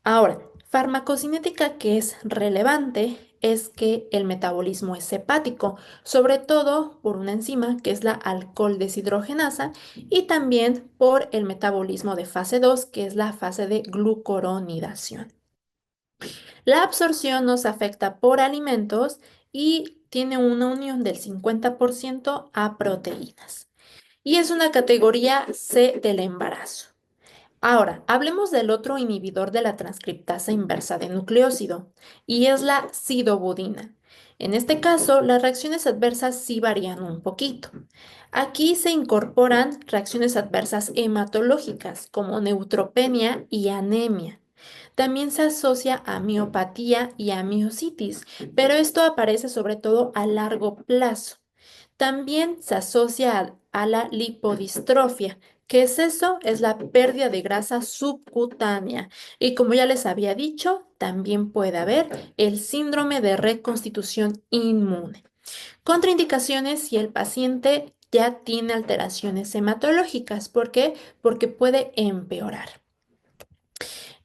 Ahora, farmacocinética que es relevante es que el metabolismo es hepático, sobre todo por una enzima que es la alcohol deshidrogenasa y también por el metabolismo de fase 2 que es la fase de glucoronidación. La absorción nos afecta por alimentos y tiene una unión del 50% a proteínas. Y es una categoría C del embarazo. Ahora, hablemos del otro inhibidor de la transcriptasa inversa de nucleósido, y es la sidobudina. En este caso, las reacciones adversas sí varían un poquito. Aquí se incorporan reacciones adversas hematológicas como neutropenia y anemia. También se asocia a miopatía y a miositis, pero esto aparece sobre todo a largo plazo. También se asocia a la lipodistrofia, ¿Qué es eso? Es la pérdida de grasa subcutánea. Y como ya les había dicho, también puede haber el síndrome de reconstitución inmune. Contraindicaciones si el paciente ya tiene alteraciones hematológicas. ¿Por qué? Porque puede empeorar.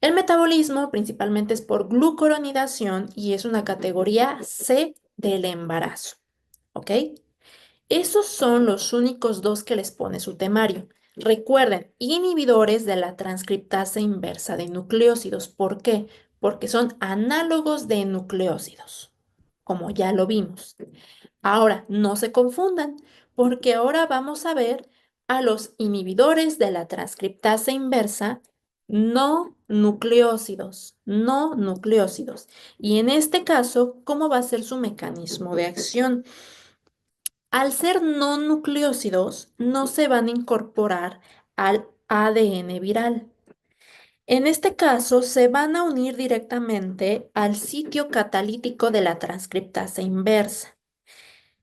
El metabolismo principalmente es por glucuronidación y es una categoría C del embarazo. ¿Ok? Esos son los únicos dos que les pone su temario. Recuerden, inhibidores de la transcriptasa inversa de nucleósidos. ¿Por qué? Porque son análogos de nucleósidos, como ya lo vimos. Ahora, no se confundan, porque ahora vamos a ver a los inhibidores de la transcriptasa inversa no nucleósidos, no nucleósidos. Y en este caso, ¿cómo va a ser su mecanismo de acción? Al ser no nucleósidos, no se van a incorporar al ADN viral. En este caso, se van a unir directamente al sitio catalítico de la transcriptasa inversa.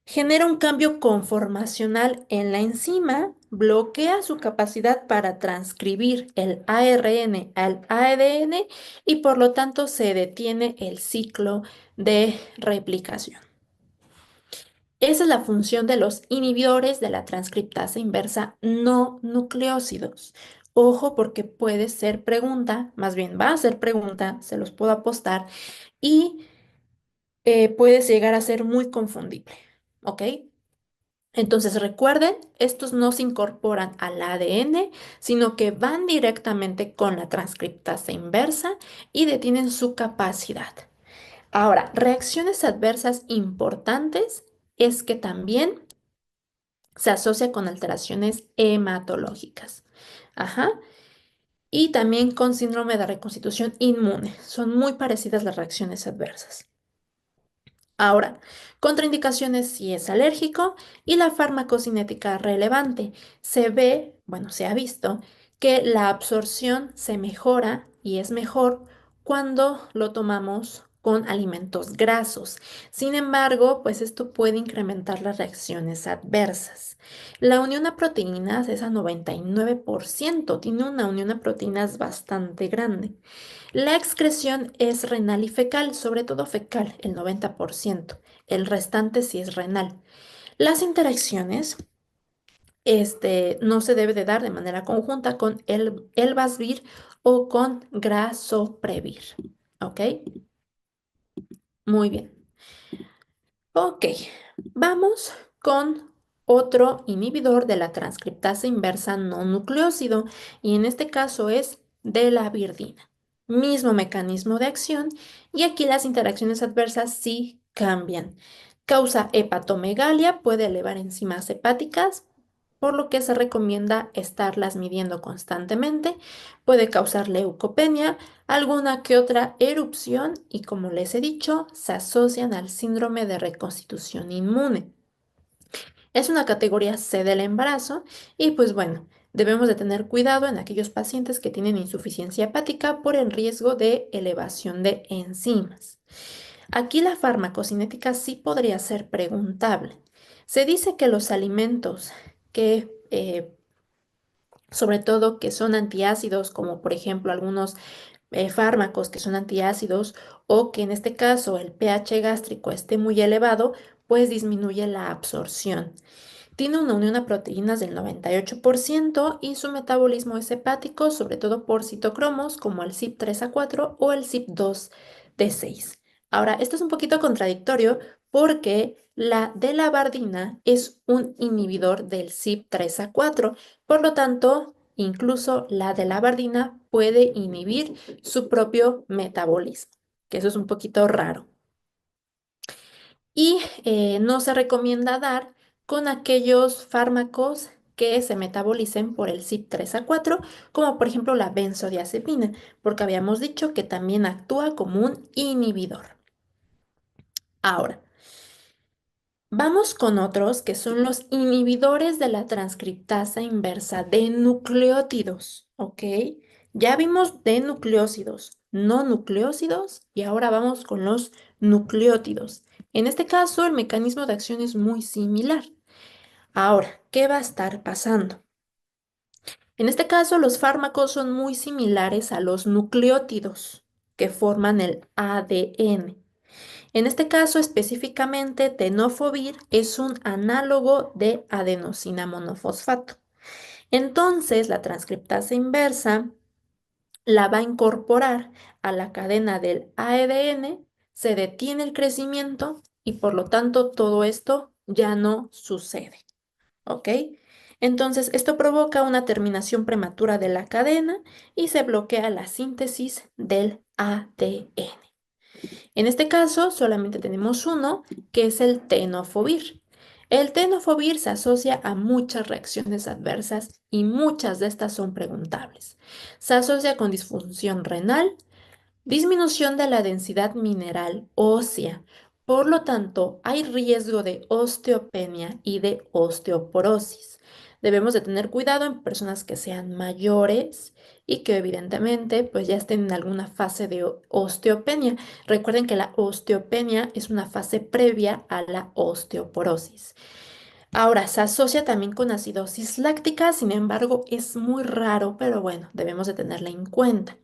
Genera un cambio conformacional en la enzima, bloquea su capacidad para transcribir el ARN al ADN y por lo tanto se detiene el ciclo de replicación. Esa es la función de los inhibidores de la transcriptasa inversa no nucleósidos. Ojo porque puede ser pregunta, más bien va a ser pregunta, se los puedo apostar, y puede llegar a ser muy confundible. ¿Ok? Entonces recuerden, estos no se incorporan al ADN, sino que van directamente con la transcriptasa inversa y detienen su capacidad. Ahora, reacciones adversas importantes es que también se asocia con alteraciones hematológicas. Ajá. Y también con síndrome de reconstitución inmune. Son muy parecidas las reacciones adversas. Ahora, contraindicaciones si es alérgico y la farmacocinética relevante. Se ve, bueno, se ha visto que la absorción se mejora y es mejor cuando lo tomamos con alimentos grasos. Sin embargo, pues esto puede incrementar las reacciones adversas. La unión a proteínas es a 99%, tiene una unión a proteínas bastante grande. La excreción es renal y fecal, sobre todo fecal, el 90%. El restante sí es renal. Las interacciones, no se debe de dar de manera conjunta con el Vasvir o con Grasoprevir. ¿Ok? Muy bien. Ok, vamos con otro inhibidor de la transcriptasa inversa no nucleósido y en este caso es de la virdina. Mismo mecanismo de acción y aquí las interacciones adversas sí cambian. Causa hepatomegalia, puede elevar enzimas hepáticas, por lo que se recomienda estarlas midiendo constantemente. Puede causar leucopenia, alguna que otra erupción y como les he dicho, se asocian al síndrome de reconstitución inmune. Es una categoría C del embarazo y pues bueno, debemos de tener cuidado en aquellos pacientes que tienen insuficiencia hepática por el riesgo de elevación de enzimas. Aquí la farmacocinética sí podría ser preguntable. Se dice que los alimentos que sobre todo que son antiácidos, como por ejemplo algunos fármacos que son antiácidos o que en este caso el pH gástrico esté muy elevado, pues disminuye la absorción. Tiene una unión a proteínas del 98% y su metabolismo es hepático, sobre todo por citocromos como el CYP3A4 o el CYP2D6. Ahora, esto es un poquito contradictorio porque la delabardina es un inhibidor del CYP3A4, por lo tanto, incluso la delabardina puede inhibir su propio metabolismo, que eso es un poquito raro y no se recomienda dar con aquellos fármacos que se metabolicen por el CYP3A4, como por ejemplo la benzodiazepina, porque habíamos dicho que también actúa como un inhibidor. Ahora, vamos con otros que son los inhibidores de la transcriptasa inversa de nucleótidos, ¿ok? Ya vimos de nucleósidos, no nucleósidos y ahora vamos con los nucleótidos. En este caso, el mecanismo de acción es muy similar. Ahora, ¿qué va a estar pasando? En este caso, los fármacos son muy similares a los nucleótidos que forman el ADN. En este caso específicamente, tenofovir es un análogo de adenosina monofosfato. Entonces, la transcriptasa inversa la va a incorporar a la cadena del ADN, se detiene el crecimiento y por lo tanto todo esto ya no sucede. ¿Ok? Entonces, esto provoca una terminación prematura de la cadena y se bloquea la síntesis del ADN. En este caso, solamente tenemos uno, que es el tenofovir. El tenofovir se asocia a muchas reacciones adversas y muchas de estas son preguntables. Se asocia con disfunción renal, disminución de la densidad mineral ósea. Por lo tanto, hay riesgo de osteopenia y de osteoporosis. Debemos de tener cuidado en personas que sean mayores y que evidentemente pues ya estén en alguna fase de osteopenia. Recuerden que la osteopenia es una fase previa a la osteoporosis. Ahora, se asocia también con acidosis láctica, sin embargo, es muy raro, pero bueno, debemos de tenerla en cuenta.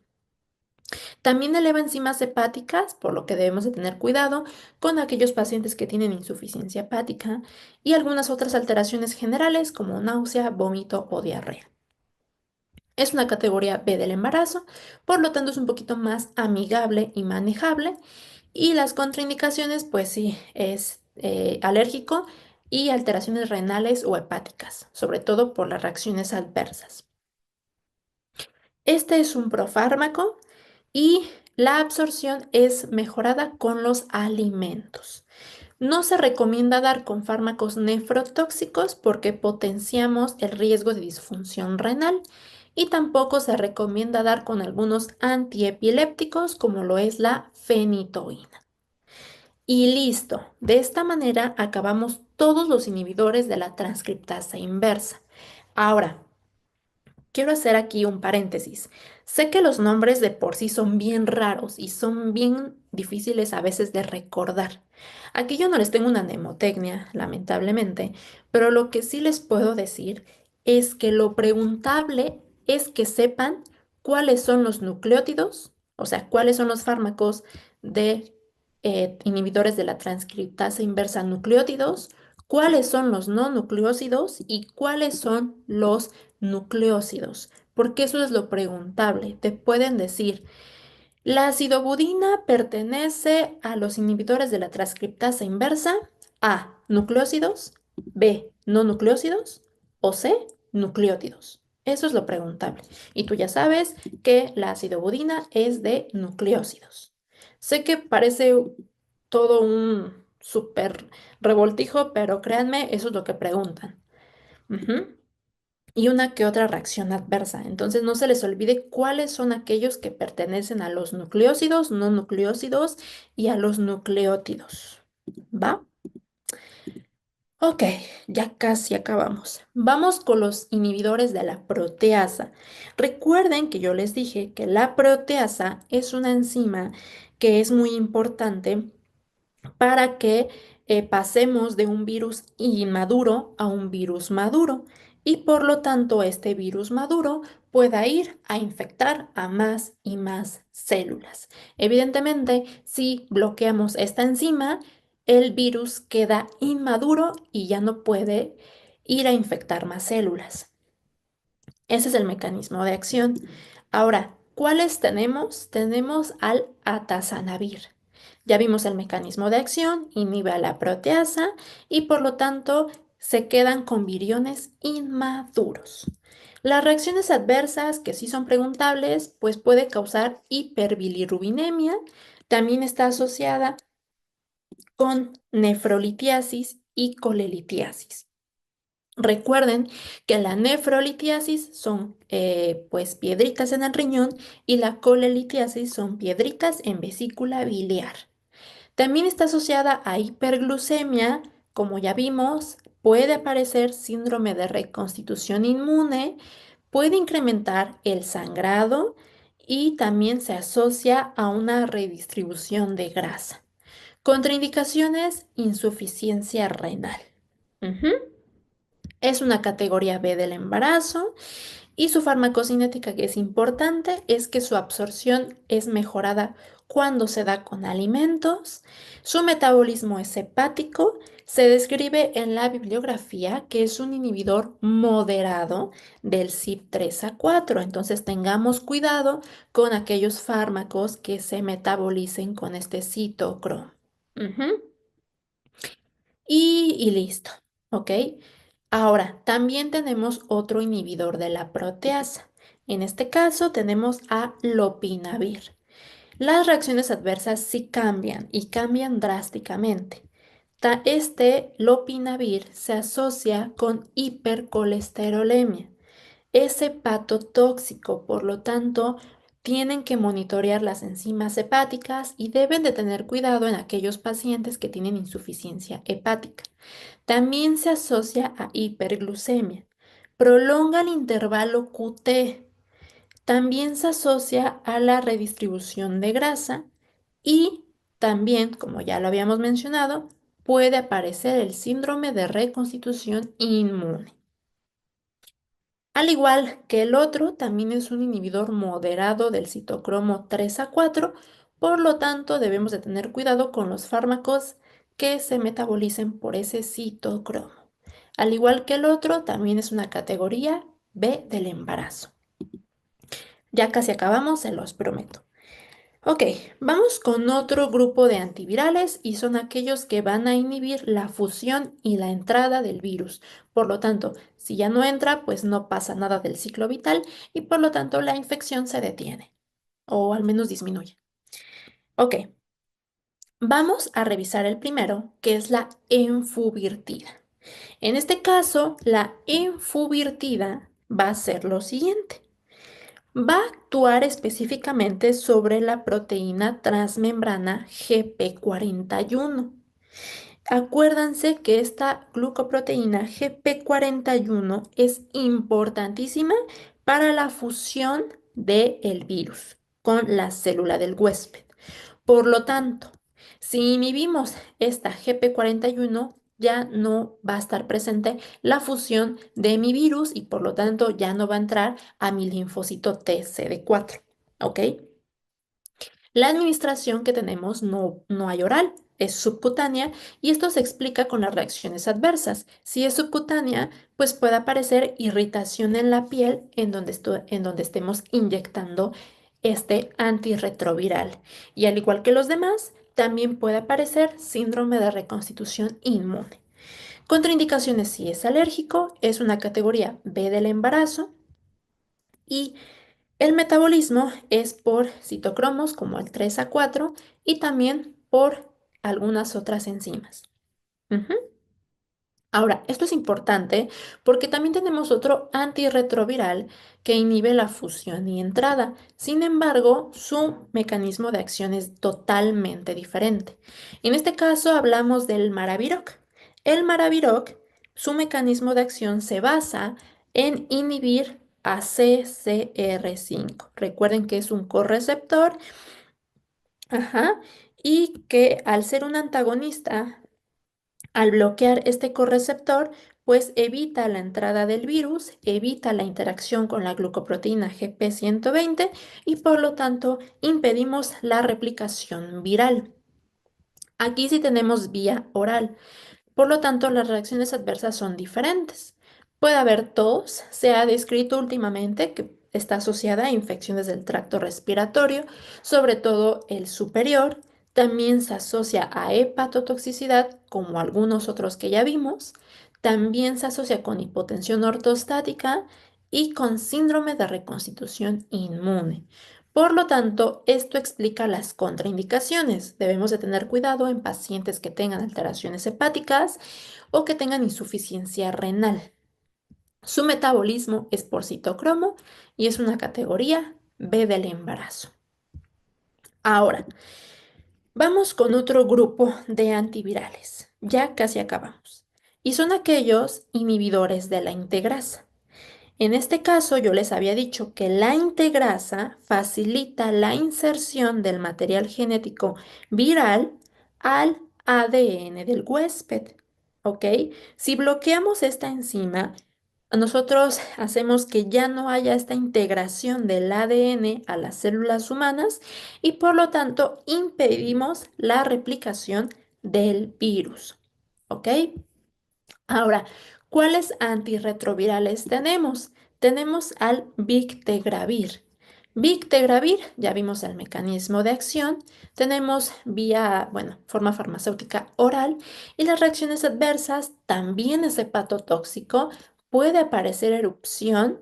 También eleva enzimas hepáticas, por lo que debemos de tener cuidado con aquellos pacientes que tienen insuficiencia hepática y algunas otras alteraciones generales como náusea, vómito o diarrea. Es una categoría B del embarazo, por lo tanto es un poquito más amigable y manejable. Y las contraindicaciones, pues sí, es alérgico y alteraciones renales o hepáticas, sobre todo por las reacciones adversas. Este es un profármaco y la absorción es mejorada con los alimentos. No se recomienda dar con fármacos nefrotóxicos porque potenciamos el riesgo de disfunción renal y tampoco se recomienda dar con algunos antiepilépticos como lo es la fenitoína. Y listo, de esta manera acabamos todos los inhibidores de la transcriptasa inversa. Ahora, quiero hacer aquí un paréntesis. Sé que los nombres de por sí son bien raros y son bien difíciles a veces de recordar. Aquí yo no les tengo una mnemotecnia, lamentablemente, pero lo que sí les puedo decir es que lo preguntable es que sepan cuáles son los nucleótidos, o sea, cuáles son los fármacos de inhibidores de la transcriptasa inversa nucleótidos, cuáles son los no nucleósidos y cuáles son los nucleósidos, porque eso es lo preguntable. Te pueden decir, la acidobudina pertenece a los inhibidores de la transcriptasa inversa, A, nucleósidos, B, no nucleósidos o C, nucleótidos. Eso es lo preguntable. Y tú ya sabes que la acidobudina es de nucleósidos. Sé que parece todo un súper revoltijo, pero créanme, eso es lo que preguntan. Ujú. Y una que otra reacción adversa. Entonces no se les olvide cuáles son aquellos que pertenecen a los nucleósidos, no nucleósidos y a los nucleótidos. ¿Va? Ok, ya casi acabamos. Vamos con los inhibidores de la proteasa. Recuerden que yo les dije que la proteasa es una enzima que es muy importante para que pasemos de un virus inmaduro a un virus maduro y por lo tanto este virus maduro pueda ir a infectar a más y más células. Evidentemente, si bloqueamos esta enzima, el virus queda inmaduro y ya no puede ir a infectar más células. Ese es el mecanismo de acción. Ahora, ¿cuáles tenemos? Tenemos al atazanavir. Ya vimos el mecanismo de acción, inhibe a la proteasa y por lo tanto se quedan con viriones inmaduros. Las reacciones adversas, que sí son preguntables, pues puede causar hiperbilirrubinemia. También está asociada con nefrolitiasis y colelitiasis. Recuerden que la nefrolitiasis son pues piedritas en el riñón y la colelitiasis son piedritas en vesícula biliar. También está asociada a hiperglucemia, como ya vimos, puede aparecer síndrome de reconstitución inmune, puede incrementar el sangrado y también se asocia a una redistribución de grasa. Contraindicaciones, insuficiencia renal. Ujú. Es una categoría B del embarazo Y su farmacocinética, que es importante, es que su absorción es mejorada cuando se da con alimentos. Su metabolismo es hepático. Se describe en la bibliografía que es un inhibidor moderado del CYP3A4. Entonces tengamos cuidado con aquellos fármacos que se metabolicen con este citocromo. Ujú. Y listo, ¿ok? Ahora, también tenemos otro inhibidor de la proteasa. En este caso tenemos a lopinavir. Las reacciones adversas sí cambian y cambian drásticamente. Este lopinavir se asocia con hipercolesterolemia. Es hepatotóxico, por lo tanto, tienen que monitorear las enzimas hepáticas y deben de tener cuidado en aquellos pacientes que tienen insuficiencia hepática. También se asocia a hiperglucemia. Prolonga el intervalo QT. También se asocia a la redistribución de grasa y también, como ya lo habíamos mencionado, puede aparecer el síndrome de reconstitución inmune. Al igual que el otro, también es un inhibidor moderado del citocromo 3A4, por lo tanto debemos de tener cuidado con los fármacos que se metabolicen por ese citocromo. Al igual que el otro, también es una categoría B del embarazo. Ya casi acabamos, se los prometo. Ok, vamos con otro grupo de antivirales y son aquellos que van a inhibir la fusión y la entrada del virus. Por lo tanto, si ya no entra, pues no pasa nada del ciclo vital y por lo tanto la infección se detiene o al menos disminuye. Ok, vamos a revisar el primero, que es la enfuvirtida. En este caso, la enfuvirtida va a ser lo siguiente. Va a actuar específicamente sobre la proteína transmembrana GP41. Acuérdense que esta glucoproteína GP41 es importantísima para la fusión del virus con la célula del huésped. Por lo tanto, si inhibimos esta GP41, ya no va a estar presente la fusión de mi virus y por lo tanto ya no va a entrar a mi linfocito TCD4. ¿Ok? La administración que tenemos no hay oral, es subcutánea y esto se explica con las reacciones adversas. Si es subcutánea, pues puede aparecer irritación en la piel en donde estemos inyectando este antirretroviral. Y al igual que los demás, también puede aparecer síndrome de reconstitución inmune. Contraindicaciones si es alérgico, es una categoría B del embarazo y el metabolismo es por citocromos como el 3A4 y también por algunas otras enzimas. Ujú. Ahora, esto es importante porque también tenemos otro antirretroviral que inhibe la fusión y entrada. Sin embargo, su mecanismo de acción es totalmente diferente. En este caso hablamos del Maraviroc. El Maraviroc, su mecanismo de acción se basa en inhibir a CCR5. Recuerden que es un correceptor, ajá, y que al ser un antagonista al bloquear este correceptor, pues evita la entrada del virus, evita la interacción con la glucoproteína GP120 y por lo tanto impedimos la replicación viral. Aquí sí tenemos vía oral. Por lo tanto, las reacciones adversas son diferentes. Puede haber tos, se ha descrito últimamente que está asociada a infecciones del tracto respiratorio, sobre todo el superior. También se asocia a hepatotoxicidad, como algunos otros que ya vimos. También se asocia con hipotensión ortostática y con síndrome de reconstitución inmune. Por lo tanto, esto explica las contraindicaciones. Debemos de tener cuidado en pacientes que tengan alteraciones hepáticas o que tengan insuficiencia renal. Su metabolismo es por citocromo y es una categoría B del embarazo. Ahora, vamos con otro grupo de antivirales. Ya casi acabamos. Y son aquellos inhibidores de la integrasa. En este caso, yo les había dicho que la integrasa facilita la inserción del material genético viral al ADN del huésped. ¿Ok? Si bloqueamos esta enzima, Nosotros hacemos que ya no haya esta integración del ADN a las células humanas y por lo tanto impedimos la replicación del virus. ¿Ok? Ahora, ¿cuáles antirretrovirales tenemos? Tenemos al Bictegravir. Bictegravir, ya vimos el mecanismo de acción, tenemos vía, bueno, forma farmacéutica oral y las reacciones adversas también es hepatotóxico, puede aparecer erupción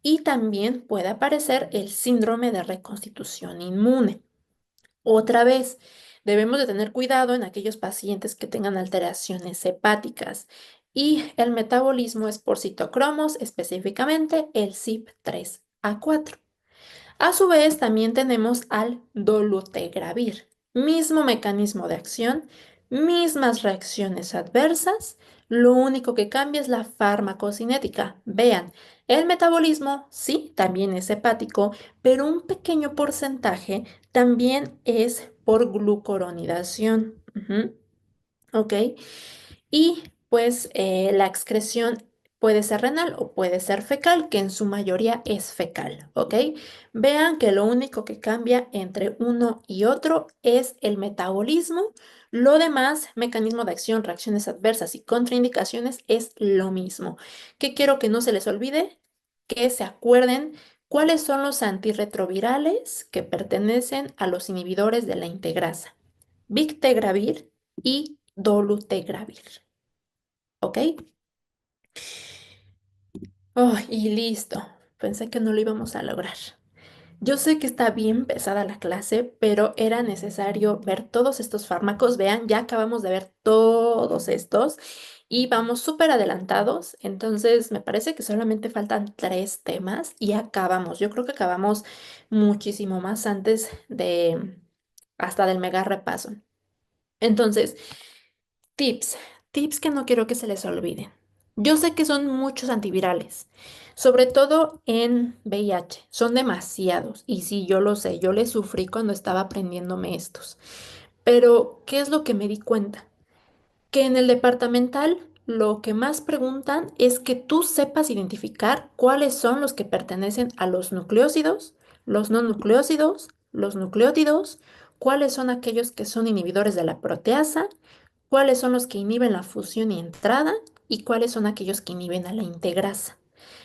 y también puede aparecer el síndrome de reconstitución inmune. Otra vez, debemos de tener cuidado en aquellos pacientes que tengan alteraciones hepáticas y el metabolismo es por citocromos, específicamente el CYP3A4. A su vez, también tenemos al dolutegravir. Mismo mecanismo de acción, mismas reacciones adversas. Lo único que cambia es la farmacocinética. Vean, el metabolismo sí, también es hepático, pero un pequeño porcentaje también es por glucoronidación. Ujú, ¿ok? Y pues la excreción puede ser renal o puede ser fecal, que en su mayoría es fecal, ¿ok? Vean que lo único que cambia entre uno y otro es el metabolismo. Lo demás, mecanismo de acción, reacciones adversas y contraindicaciones, es lo mismo. ¿Qué quiero que no se les olvide? Que se acuerden cuáles son los antirretrovirales que pertenecen a los inhibidores de la integrasa. Bictegravir y dolutegravir. ¿Ok? Oh, y listo. Pensé que no lo íbamos a lograr. Yo sé que está bien pesada la clase, pero era necesario ver todos estos fármacos. Vean, ya acabamos de ver todos estos y vamos súper adelantados. Entonces, me parece que solamente faltan tres temas y acabamos. Yo creo que acabamos muchísimo más antes de hasta del mega repaso. Entonces, tips, tips que no quiero que se les olviden. Yo sé que son muchos antivirales, sobre todo en VIH, son demasiados y sí, yo lo sé, yo les sufrí cuando estaba aprendiéndome estos. Pero, ¿qué es lo que me di cuenta? Que en el departamental lo que más preguntan es que tú sepas identificar cuáles son los que pertenecen a los nucleósidos, los no nucleósidos, los nucleótidos, cuáles son aquellos que son inhibidores de la proteasa, cuáles son los que inhiben la fusión y entrada y cuáles son aquellos que inhiben a la integrasa.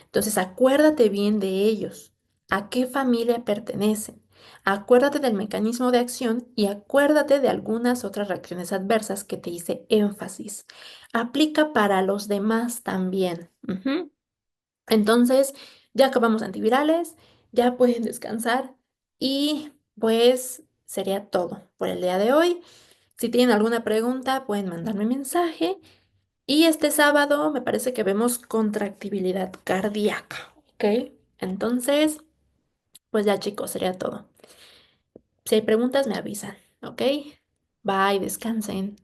Entonces, acuérdate bien de ellos, a qué familia pertenecen. Acuérdate del mecanismo de acción y acuérdate de algunas otras reacciones adversas que te hice énfasis. Aplica para los demás también. Ujú. Entonces, ya acabamos antivirales, ya pueden descansar y pues sería todo por el día de hoy. Si tienen alguna pregunta, pueden mandarme mensaje. Y este sábado me parece que vemos contractibilidad cardíaca, ¿ok? Entonces, pues ya chicos, sería todo. Si hay preguntas, me avisan, ¿ok? Bye, descansen.